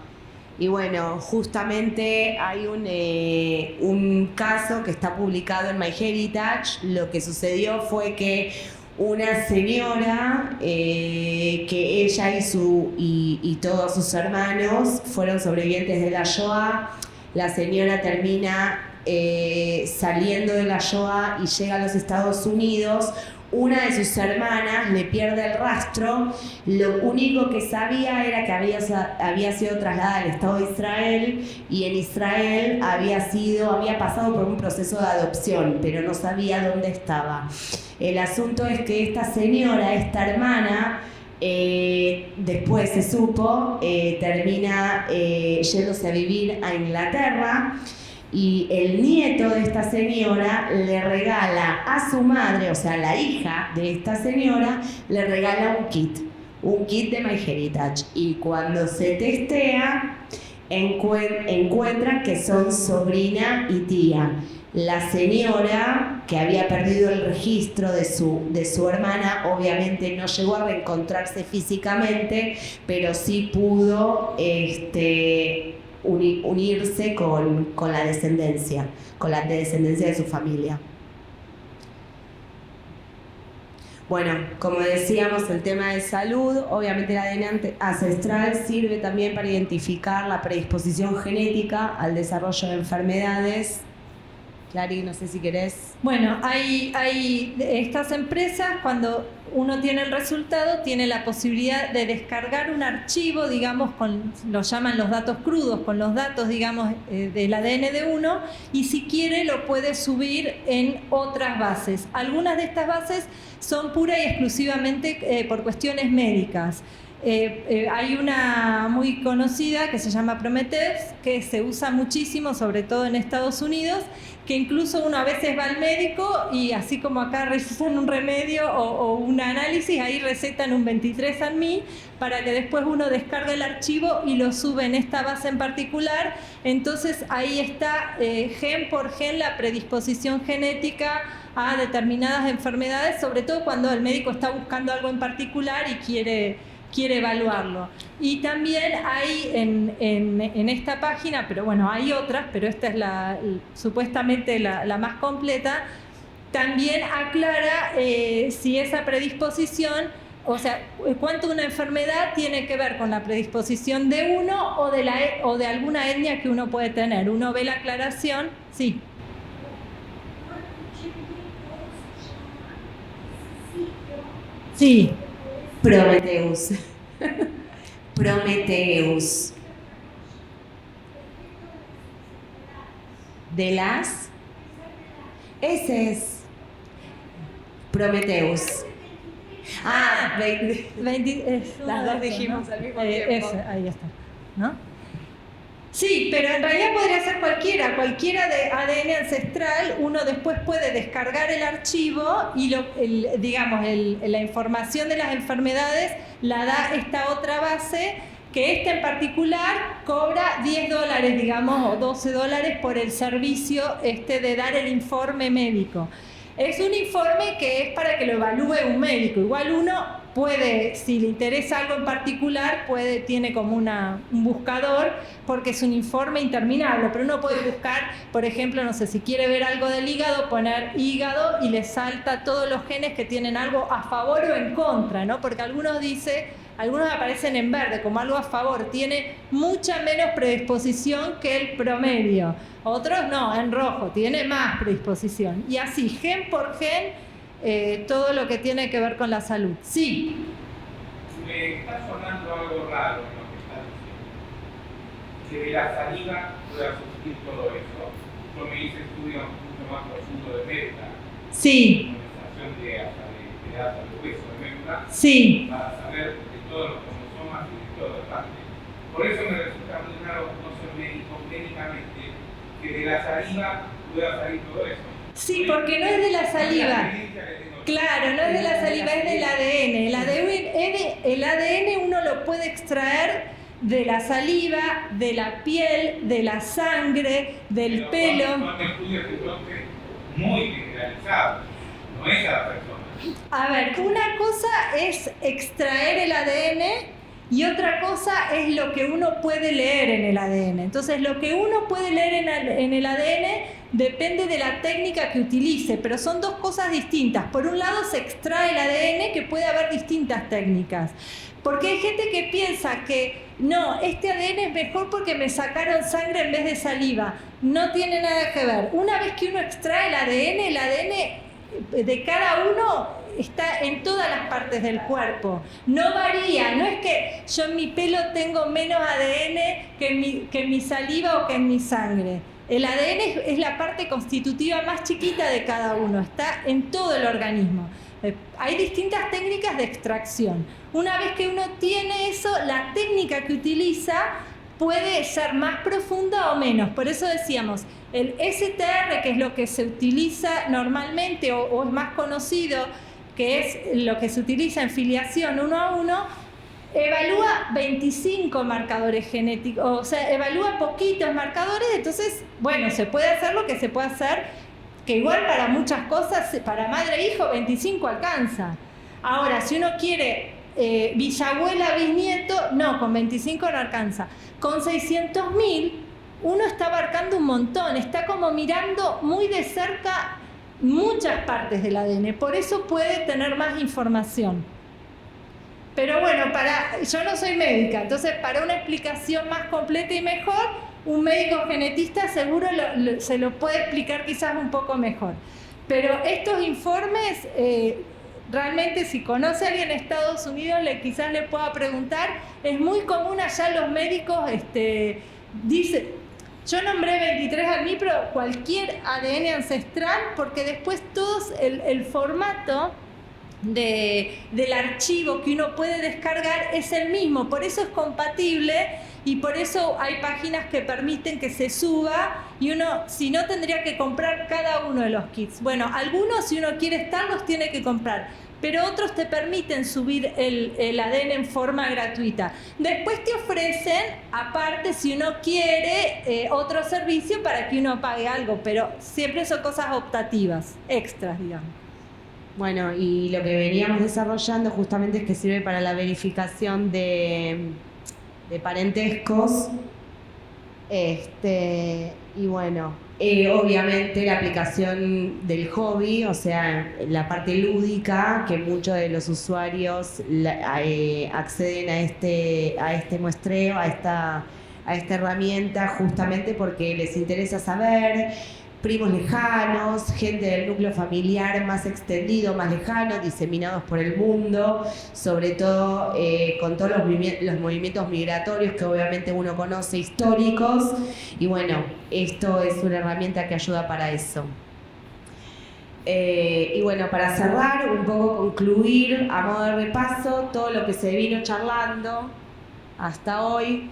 Y bueno, justamente hay un caso que está publicado en MyHeritage. Lo que sucedió fue que una señora, que ella y todos sus hermanos fueron sobrevivientes de la Shoah. La señora termina saliendo de la Shoah y llega a los Estados Unidos una de sus hermanas le pierde el rastro. Lo único que sabía era que había sido trasladada al Estado de Israel, y en Israel había pasado por un proceso de adopción, pero no sabía dónde estaba. El asunto es que esta señora, esta hermana, después se supo, termina yéndose a vivir a Inglaterra, y el nieto de esta señora le regala a su madre, o sea, la hija de esta señora, le regala un kit de MyHeritage, y cuando se testea encuentran que son sobrina y tía. La señora, que había perdido el registro de su hermana, obviamente no llegó a reencontrarse físicamente, pero sí pudo unirse con la descendencia de su familia. Bueno, como decíamos, el tema de salud, obviamente el ADN ancestral sirve también para identificar la predisposición genética al desarrollo de enfermedades. Clary, no sé si querés. Bueno, hay estas empresas, cuando uno tiene el resultado, tiene la posibilidad de descargar un archivo, digamos, lo llaman los datos crudos, con los datos, digamos, del ADN de uno, y si quiere lo puede subir en otras bases. Algunas de estas bases son pura y exclusivamente por cuestiones médicas. Hay una muy conocida que se llama Prometheus, que se usa muchísimo, sobre todo en Estados Unidos, que incluso uno a veces va al médico y así como acá recetan un remedio o un análisis, ahí recetan un 23andMe para que después uno descargue el archivo y lo sube en esta base en particular. Entonces ahí está gen por gen la predisposición genética a determinadas enfermedades, sobre todo cuando el médico está buscando algo en particular y quiere evaluarlo. Y también hay en esta página, pero bueno, hay otras, pero esta es supuestamente la más completa, también aclara si esa predisposición, o sea, cuánto una enfermedad tiene que ver con la predisposición de uno o de alguna etnia que uno puede tener. Uno ve la aclaración, sí. Sí. Prometheus. Prometheus. De las... Ese es Prometheus. Ah, las dos dijimos al mismo tiempo. Ahí está, ¿no? Sí, pero en realidad podría ser cualquiera de ADN ancestral. Uno después puede descargar el archivo y la información de las enfermedades la da esta otra base, que esta en particular cobra $10, digamos, o $12 por el servicio de dar el informe médico. Es un informe que es para que lo evalúe un médico. Igual uno puede, si le interesa algo en particular, tiene como un buscador, porque es un informe interminable, pero uno puede buscar, por ejemplo, no sé, si quiere ver algo del hígado, poner hígado y le salta todos los genes que tienen algo a favor o en contra, ¿no? Porque algunos aparecen en verde como algo a favor, tiene mucha menos predisposición que el promedio. Otros no, en rojo, tiene más predisposición. Y así, gen por gen, todo lo que tiene que ver con la salud. Sí. Me está sonando algo raro en lo que está diciendo. Que de la saliva pueda surgir todo eso. Yo me hice estudios mucho más profundos de médula. Sí. De asa de hueso de médula. Sí. Para saber de todos los cromosomas y de todo el parte. Por eso me resulta muy raro, no ser médico médicamente, que de la saliva pueda salir todo eso. Sí, porque no es de la saliva. Claro, no es de la saliva, es del ADN. El ADN uno lo puede extraer de la saliva, de la piel, de la sangre, del pelo. Son estudios entonces muy generalizados, no es a la persona. A ver, una cosa es extraer el ADN y otra cosa es lo que uno puede leer en el ADN. Entonces, lo que uno puede leer en el ADN depende de la técnica que utilice, pero son dos cosas distintas. Por un lado, se extrae el ADN, que puede haber distintas técnicas. Porque hay gente que piensa que no, este ADN es mejor porque me sacaron sangre en vez de saliva. No tiene nada que ver. Una vez que uno extrae el ADN de cada uno está en todas las partes del cuerpo. No varía, no es que yo en mi pelo tengo menos ADN que en mi saliva o que en mi sangre. El ADN es la parte constitutiva más chiquita de cada uno, está en todo el organismo. Hay distintas técnicas de extracción. Una vez que uno tiene eso, la técnica que utiliza puede ser más profunda o menos. Por eso decíamos, el STR, que es lo que se utiliza normalmente o es más conocido, que es lo que se utiliza en filiación 1 a 1, evalúa 25 marcadores genéticos, o sea, evalúa poquitos marcadores. Entonces, bueno, se puede hacer lo que se puede hacer, que igual para muchas cosas, para madre e hijo, 25 alcanza. Ahora, si uno quiere bisabuela, bisnieto, no, con 25 no alcanza. Con 600.000 uno está abarcando un montón, está como mirando muy de cerca muchas partes del ADN, por eso puede tener más información. Pero bueno, yo no soy médica, entonces para una explicación más completa y mejor, un médico genetista seguro se lo puede explicar quizás un poco mejor. Pero estos informes, realmente si conoce a alguien en Estados Unidos, quizás le pueda preguntar. Es muy común allá los médicos, dice, yo nombré 23 al mí, pero cualquier ADN ancestral, porque después todos el formato del archivo que uno puede descargar es el mismo, por eso es compatible y por eso hay páginas que permiten que se suba y uno, si no, tendría que comprar cada uno de los kits. Bueno, algunos, si uno quiere estar, los tiene que comprar, pero otros te permiten subir el ADN en forma gratuita. Después te ofrecen, aparte, si uno quiere, otro servicio para que uno pague algo, pero siempre son cosas optativas, extras, digamos. Bueno, y lo que veníamos desarrollando justamente es que sirve para la verificación de parentescos. Y bueno, obviamente la aplicación del hobby, o sea, la parte lúdica, que muchos de los usuarios acceden a este muestreo, a esta herramienta, justamente porque les interesa saber primos lejanos, gente del núcleo familiar más extendido, más lejano, diseminados por el mundo, sobre todo con todos los movimientos migratorios que obviamente uno conoce, históricos, y bueno, esto es una herramienta que ayuda para eso. Y bueno, para cerrar, un poco concluir a modo de repaso todo lo que se vino charlando hasta hoy.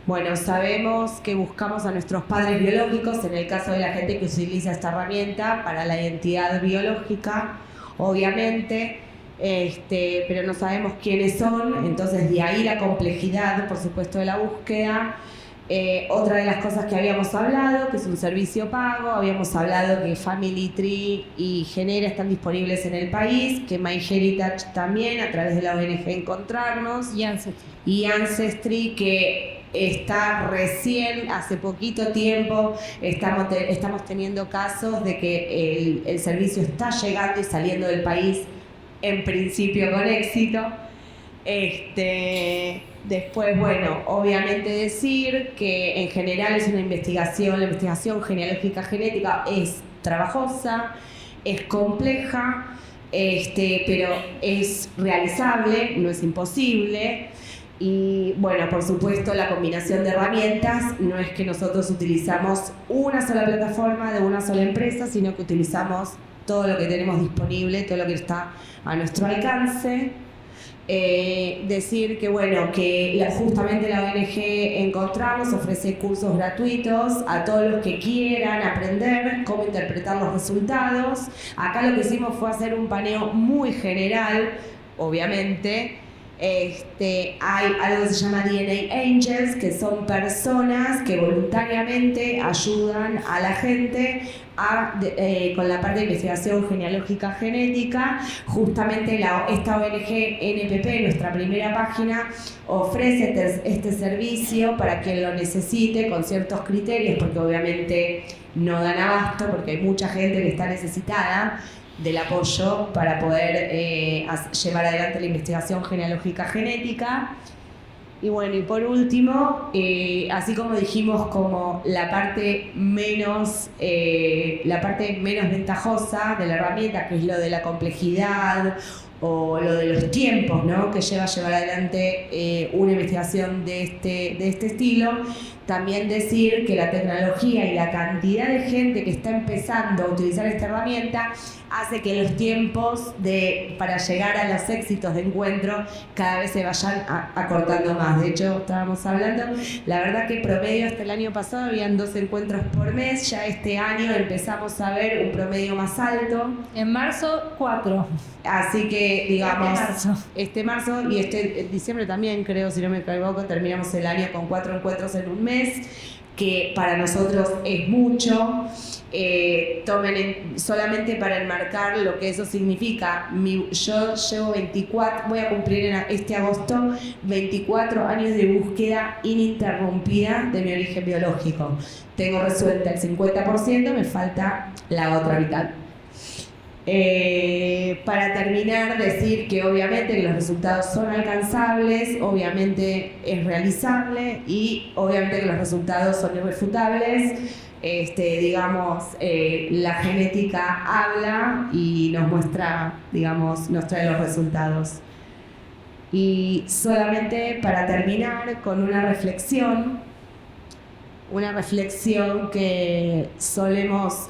Bueno, sabemos que buscamos a nuestros padres biológicos, en el caso de la gente que utiliza esta herramienta para la identidad biológica, obviamente, pero no sabemos quiénes son, entonces de ahí la complejidad, por supuesto, de la búsqueda. Otra de las cosas que habíamos hablado, que es un servicio pago, habíamos hablado que Family Tree y Genera están disponibles en el país, que MyHeritage también, a través de la ONG Encontrarnos, y Ancestry, que está recién, hace poquito tiempo, estamos teniendo casos de que el servicio está llegando y saliendo del país, en principio con éxito. Después, bueno, obviamente decir que en general es una investigación, la investigación genealógica genética es trabajosa, es compleja, pero es realizable, no es imposible. Y bueno, por supuesto, la combinación de herramientas no es que nosotros utilizamos una sola plataforma de una sola empresa, sino que utilizamos todo lo que tenemos disponible, todo lo que está a nuestro alcance. Decir que bueno, que justamente la ONG Encontrarnos ofrece cursos gratuitos a todos los que quieran aprender cómo interpretar los resultados. Acá lo que hicimos fue hacer un paneo muy general, obviamente. Hay algo que se llama DNA Angels, que son personas que voluntariamente ayudan a la gente con la parte de investigación genealógica genética. Justamente esta ONG NPP, nuestra primera página, ofrece este servicio para quien lo necesite con ciertos criterios, porque obviamente no dan abasto, porque hay mucha gente que está necesitada del apoyo para poder llevar adelante la investigación genealógica genética. Y bueno, y por último, así como dijimos como la parte menos ventajosa de la herramienta, que es lo de la complejidad o lo de los tiempos, ¿no?, que lleva a llevar adelante una investigación de este estilo, también decir que la tecnología y la cantidad de gente que está empezando a utilizar esta herramienta hace que los tiempos para llegar a los éxitos de encuentro cada vez se vayan acortando más. De hecho, estábamos hablando, la verdad que promedio hasta el año pasado habían 2 encuentros por mes, ya este año empezamos a ver un promedio más alto. En marzo, 4. Así que, digamos, este marzo y en diciembre también, creo, si no me equivoco, terminamos el año con 4 encuentros en un mes, que para nosotros es mucho. Solamente para enmarcar lo que eso significa, yo llevo 24, voy a cumplir en este agosto 24 años de búsqueda ininterrumpida de mi origen biológico. Tengo resuelta el 50%, me falta la otra mitad. Para terminar, decir que obviamente que los resultados son alcanzables, obviamente es realizable y obviamente que los resultados son irrefutables. La genética habla y nos muestra, nos trae los resultados. Y solamente para terminar con una reflexión que solemos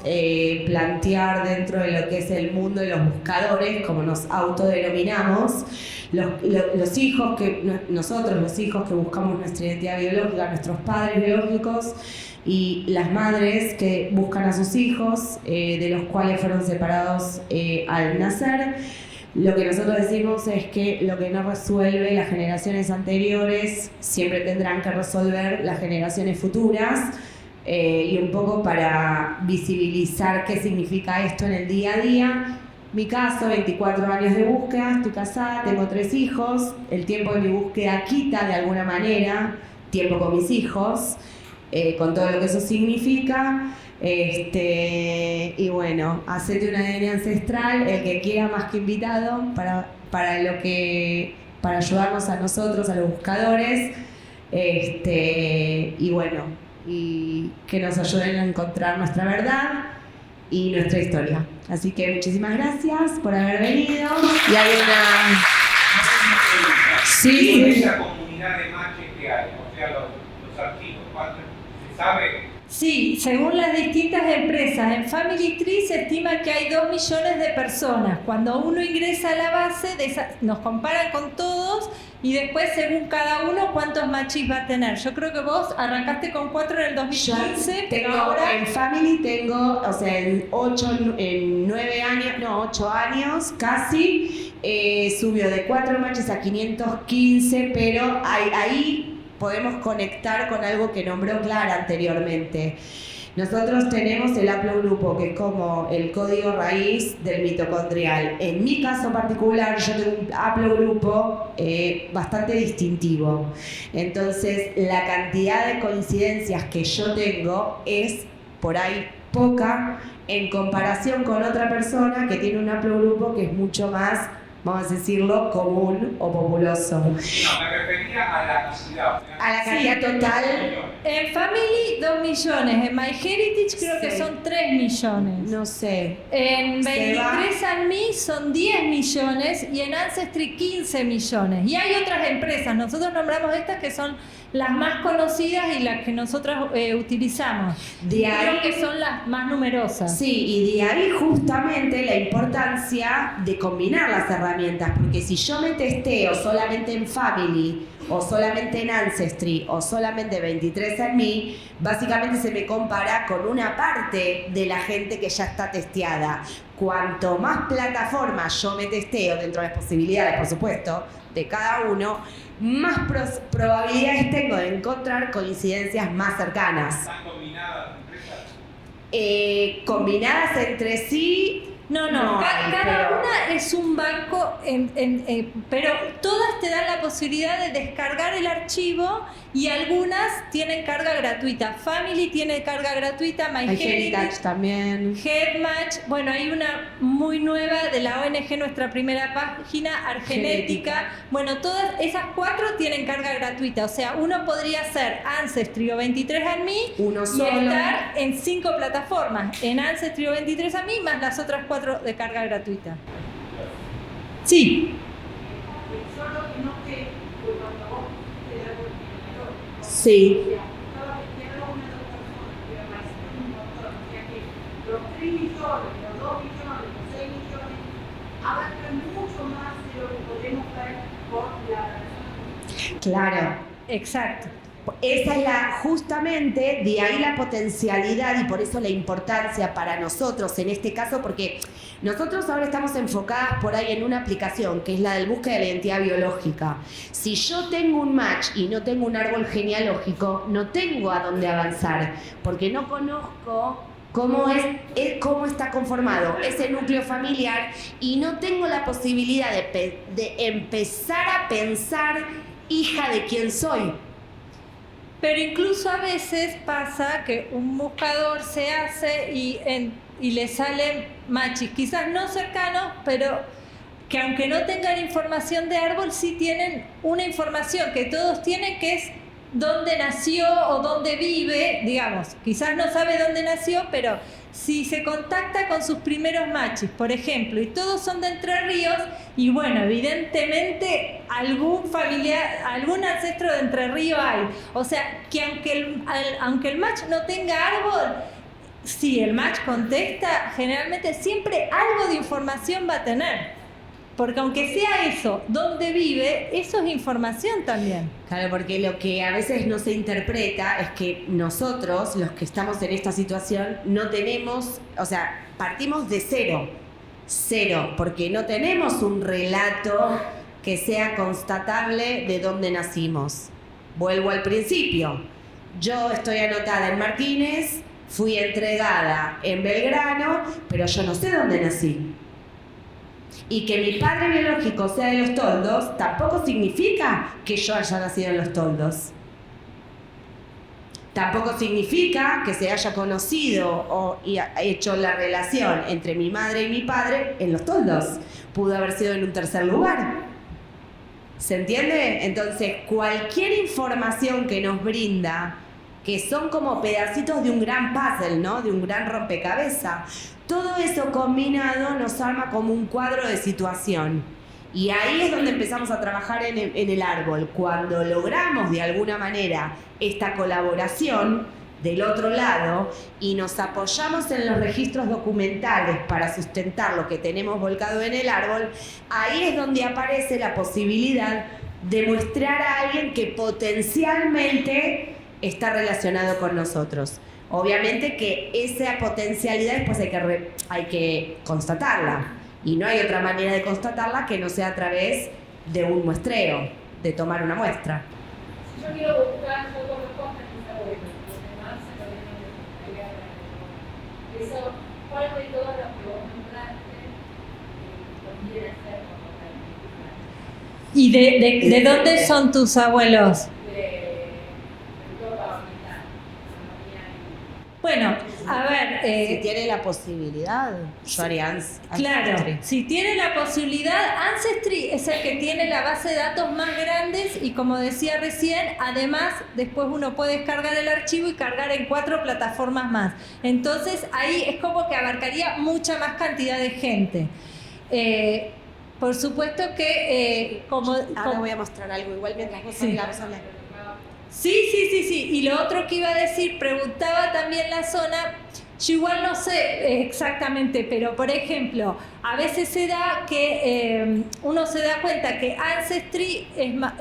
plantear dentro de lo que es el mundo de los buscadores, como nos autodenominamos, los hijos los hijos que buscamos nuestra identidad biológica, nuestros padres biológicos, y las madres que buscan a sus hijos, de los cuales fueron separados al nacer. Lo que nosotros decimos es que lo que no resuelve las generaciones anteriores siempre tendrán que resolver las generaciones futuras, y un poco para visibilizar qué significa esto en el día a día. Mi caso, 24 años de búsqueda, estoy casada, tengo 3 hijos, el tiempo de mi búsqueda quita de alguna manera tiempo con mis hijos, con todo lo que eso significa. Y bueno, hacete un ADN ancestral, el que quiera, más que invitado, para ayudarnos a nosotros, a los buscadores, y bueno, y que nos ayuden a encontrar nuestra verdad y nuestra historia. Así que muchísimas gracias por haber venido. Y hay una... Sí. Esa comunidad de matches que hay, o sea, los archivos, ¿cuánto se sabe? Sí, según las distintas empresas, en Family Tree se estima que hay 2 millones de personas. Cuando uno ingresa a la base, nos comparan con todos y después, según cada uno, cuántos matches va a tener. Yo creo que vos arrancaste con 4 en el 2015, pero ahora... En Family tengo, o sea, en 8 años casi, subió de 4 matches a 515, pero ahí podemos conectar con algo que nombró Clara anteriormente. Nosotros tenemos el haplogrupo, que es como el código raíz del mitocondrial. En mi caso particular, yo tengo un haplogrupo bastante distintivo. Entonces, la cantidad de coincidencias que yo tengo es por ahí poca en comparación con otra persona que tiene un haplogrupo que es mucho más, vamos a decirlo, común o populoso. No, me refería a la cantidad. A la cantidad total. En Family, 2 millones. En MyHeritage creo que son 3 millones. No sé. En 23andMe son 10 millones y en Ancestry 15 millones. Y hay otras empresas. Nosotros nombramos estas que son las más conocidas y las que nosotros utilizamos. Creo que son las más numerosas. Sí, y de ahí justamente la importancia de combinar las herramientas, porque si yo me testeo solamente en Family, o solamente en Ancestry, o solamente 23andMe, básicamente se me compara con una parte de la gente que ya está testeada. Cuanto más plataformas yo me testeo, dentro de las posibilidades, por supuesto, de cada uno, más probabilidades tengo de encontrar coincidencias más cercanas. ¿Están combinadas empresas? Combinadas entre sí. No, cada una es un banco, pero todas te dan la posibilidad de descargar el archivo y algunas tienen carga gratuita. Family tiene carga gratuita, MyHeritage también. Headmatch, bueno, hay una muy nueva de la ONG, nuestra primera página, Argenética. Bueno, todas esas 4 tienen carga gratuita, o sea, uno podría hacer Ancestry o 23andMe y estar en 5 plataformas, en Ancestry o 23andMe más las otras 4 de carga gratuita. Sí. Sí. Los 3 millones, los 2 millones, los 6 millones, abarcan mucho más de lo que podemos ver por la... Claro. Exacto. Esa es justamente de ahí la potencialidad y por eso la importancia para nosotros en este caso, porque nosotros ahora estamos enfocadas por ahí en una aplicación que es la del búsqueda de la identidad biológica. Si yo tengo un match y no tengo un árbol genealógico, no tengo a dónde avanzar, porque no conozco cómo está conformado ese núcleo familiar y no tengo la posibilidad de empezar a pensar hija de quién soy. Pero incluso a veces pasa que un buscador se hace y le salen matches, quizás no cercanos, pero que aunque no tengan información de árbol, sí tienen una información que todos tienen, que es dónde nació o dónde vive, digamos. Quizás no sabe dónde nació, pero si se contacta con sus primeros matches, por ejemplo, y todos son de Entre Ríos, y bueno, evidentemente algún familiar, algún ancestro de Entre Ríos hay. O sea, que aunque el match no tenga árbol, si el match contesta, generalmente siempre algo de información va a tener. Porque aunque sea eso, dónde vive, eso es información también. Claro, porque lo que a veces no se interpreta es que nosotros, los que estamos en esta situación, no tenemos, o sea, partimos de cero, porque no tenemos un relato que sea constatable de dónde nacimos. Vuelvo al principio. Yo estoy anotada en Martínez, fui entregada en Belgrano, pero yo no sé dónde nací. Y que mi padre biológico sea de Los Toldos tampoco significa que yo haya nacido en Los Toldos. Tampoco significa que se haya conocido y hecho la relación entre mi madre y mi padre en Los Toldos. Pudo haber sido en un tercer lugar. ¿Se entiende? Entonces, cualquier información que nos brinda, que son como pedacitos de un gran puzzle, ¿no? De un gran rompecabezas. Todo eso combinado nos arma como un cuadro de situación. Y ahí es donde empezamos a trabajar en el árbol. Cuando logramos de alguna manera esta colaboración del otro lado y nos apoyamos en los registros documentales para sustentar lo que tenemos volcado en el árbol, ahí es donde aparece la posibilidad de mostrar a alguien que potencialmente está relacionado con nosotros. Obviamente que esa potencialidad después hay que constatarla. Y no hay otra manera de constatarla que no sea a través de un muestreo, de tomar una muestra. Si yo quiero buscar fotos de cosas que mis abuelos, los demás se lo deben de eso, ¿cuál de todas las que vos nombraste conviene hacer como ¿Y de dónde son tus abuelos? Bueno, a ver... si tiene la posibilidad, yo haría Ancestry. Claro, si tiene la posibilidad, Ancestry es el que tiene la base de datos más grandes y como decía recién, además después uno puede descargar el archivo y cargar en 4 plataformas más. Entonces ahí es como que abarcaría mucha más cantidad de gente. Por supuesto que... Ahora voy a mostrar algo, igual mientras vos hablabas. Sí. Y lo otro que iba a decir, preguntaba también la zona, yo igual no sé exactamente, pero por ejemplo, a veces se da que uno se da cuenta que Ancestry es más,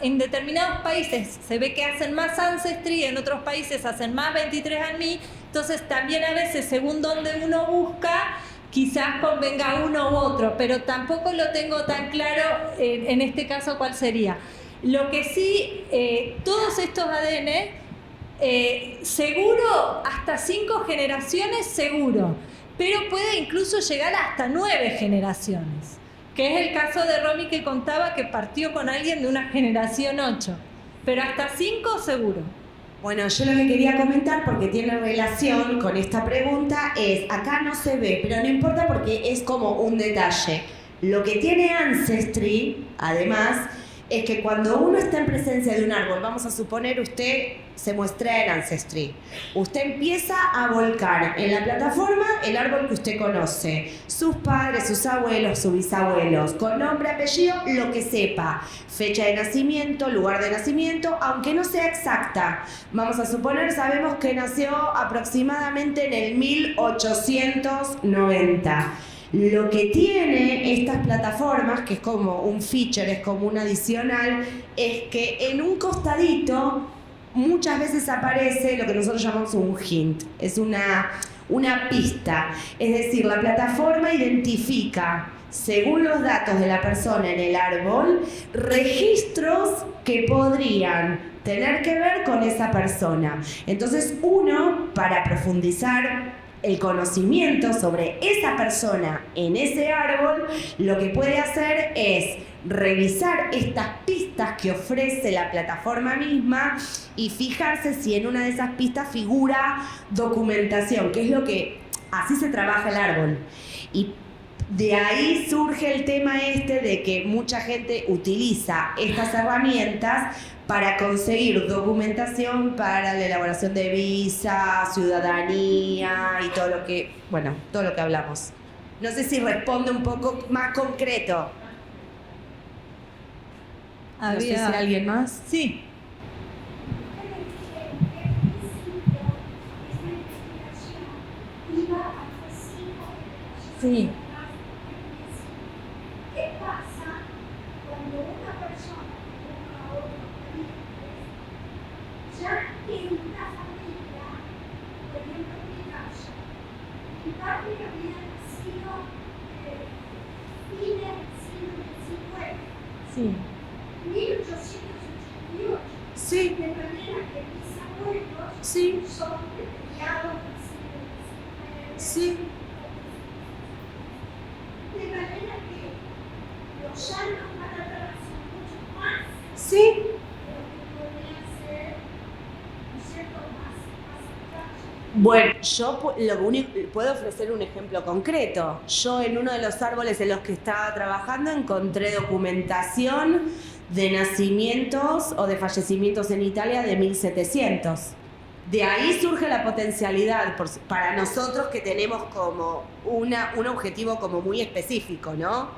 en determinados países se ve que hacen más Ancestry, en otros países hacen más 23andMe, entonces también a veces según donde uno busca, quizás convenga uno u otro, pero tampoco lo tengo tan claro en este caso cuál sería. Lo que sí, todos estos ADN, seguro, hasta 5 generaciones seguro, pero puede incluso llegar hasta 9 generaciones. que es el caso de Romy que contaba que partió con alguien de una generación 8, pero hasta 5 seguro. Bueno, yo lo que quería comentar, porque tiene relación con esta pregunta, es, acá no se ve, pero no importa porque es como un detalle. Lo que tiene Ancestry, además, es que cuando uno está en presencia de un árbol, vamos a suponer usted se muestra en Ancestry, usted empieza a volcar en la plataforma el árbol que usted conoce, sus padres, sus abuelos, sus bisabuelos, con nombre, apellido, lo que sepa, fecha de nacimiento, lugar de nacimiento, aunque no sea exacta. Vamos a suponer, sabemos que nació aproximadamente en el 1890. Lo que tiene estas plataformas, que es como un feature, es como un adicional, es que en un costadito muchas veces aparece lo que nosotros llamamos un hint, es una pista. Es decir, la plataforma identifica, según los datos de la persona en el árbol, registros que podrían tener que ver con esa persona. Entonces uno, para profundizar el conocimiento sobre esa persona en ese árbol, lo que puede hacer es revisar estas pistas que ofrece la plataforma misma y fijarse si en una de esas pistas figura documentación, que es lo que así se trabaja el árbol. Y de ahí surge el tema de que mucha gente utiliza estas herramientas para conseguir documentación para la elaboración de visa, ciudadanía y todo lo que hablamos. No sé si responde un poco más concreto. No sé si alguien más. Sí. Sí. ¿Qué pasa cuando una persona busca otro país? Ya en una familia, por ejemplo en mi caso, mi padre había nacido fines del siglo XIX. Sí. 1888. Sí. De manera que mis abuelos son de mediados del siglo XIX. Sí. De manera que los años para atrás son mucho más Sí. de lo que podría ser, ¿no es cierto?, más atrás. Bueno, yo lo único puedo ofrecer un ejemplo concreto. Yo en uno de los árboles en los que estaba trabajando encontré documentación de nacimientos o de fallecimientos en Italia de 1700. De ahí surge la potencialidad para nosotros que tenemos como un objetivo como muy específico, ¿no?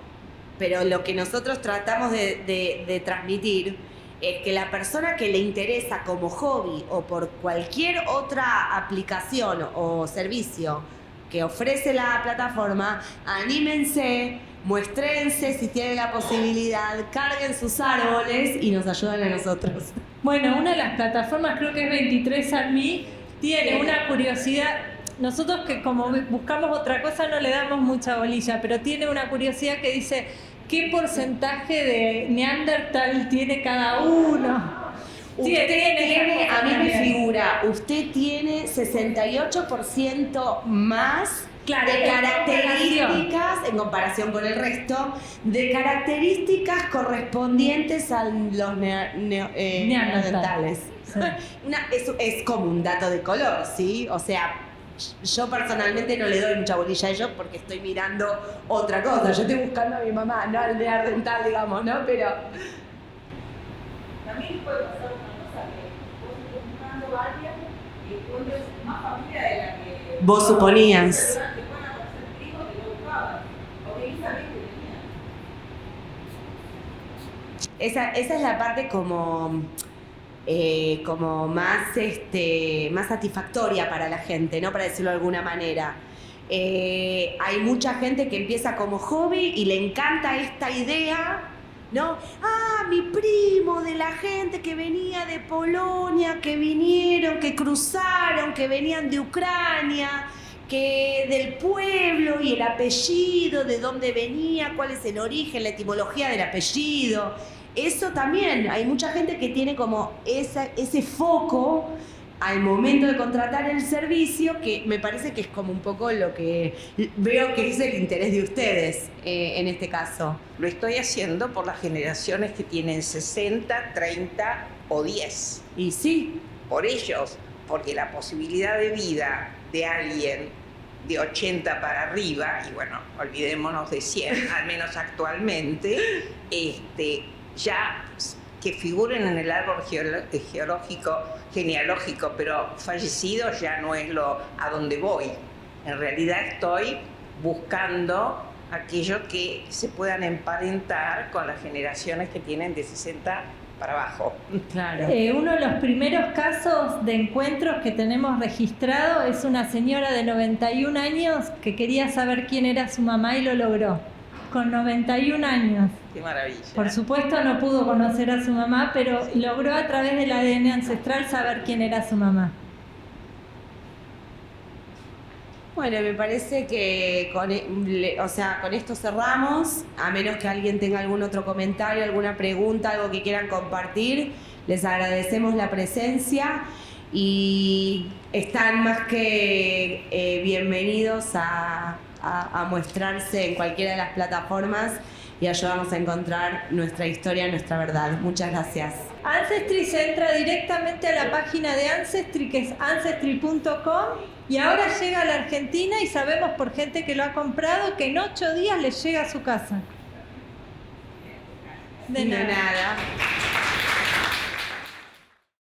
Pero lo que nosotros tratamos de transmitir es que la persona que le interesa como hobby o por cualquier otra aplicación o servicio que ofrece la plataforma, anímense, muéstrense si tienen la posibilidad, carguen sus árboles y nos ayudan a nosotros. Bueno, una de las plataformas, creo que es 23andMe, tiene una curiosidad. Nosotros que como buscamos otra cosa no le damos mucha bolilla, pero tiene una curiosidad que dice ¿qué porcentaje de Neandertal tiene cada uno? Usted tiene, a mí me figura, usted tiene 68% más de características, en comparación con el resto, de características correspondientes a los neandertales. Sí. Es como un dato de color, ¿sí? O sea, yo personalmente no le doy mucha bolilla a ellos porque estoy mirando otra cosa. Yo estoy buscando a mi mamá, no al neandertal, digamos, ¿no? Pero también puede pasar una cosa que vos estás buscando a alguien y encuentres más familia de la que vos suponías. que van a aparecer primos que no buscaban, o que ni sabían que tenían. Esa es la parte como más satisfactoria para la gente, ¿no? Para decirlo de alguna manera. Hay mucha gente que empieza como hobby y le encanta esta idea, ¿no? Mi primo de la gente que venía de Polonia, que vinieron, que cruzaron, que venían de Ucrania, que del pueblo y el apellido, de dónde venía, cuál es el origen, la etimología del apellido. Eso también, hay mucha gente que tiene como ese foco al momento de contratar el servicio, que me parece que es como un poco lo que veo que es el interés de ustedes en este caso. Lo estoy haciendo por las generaciones que tienen 60, 30 o 10. Y sí. Por ellos, porque la posibilidad de vida de alguien de 80 para arriba, y bueno, olvidémonos de 100, al menos actualmente, ya que figuren en el árbol genealógico, pero fallecido ya no es a donde voy. En realidad estoy buscando aquellos que se puedan emparentar con las generaciones que tienen de 60 para abajo. Claro. Uno de los primeros casos de encuentros que tenemos registrado es una señora de 91 años que quería saber quién era su mamá y lo logró. Con 91 años. Qué maravilla. Por supuesto no pudo conocer a su mamá, pero logró a través del ADN ancestral saber quién era su mamá. Bueno, me parece que con esto cerramos, a menos que alguien tenga algún otro comentario, alguna pregunta, algo que quieran compartir. Les agradecemos la presencia y están más que bienvenidos a mostrarse en cualquiera de las plataformas y ayudarnos a encontrar nuestra historia, nuestra verdad. Muchas gracias. Ancestry se entra directamente a la página de Ancestry, que es ancestry.com, y ahora llega a la Argentina y sabemos por gente que lo ha comprado que en 8 días les llega a su casa. De nada.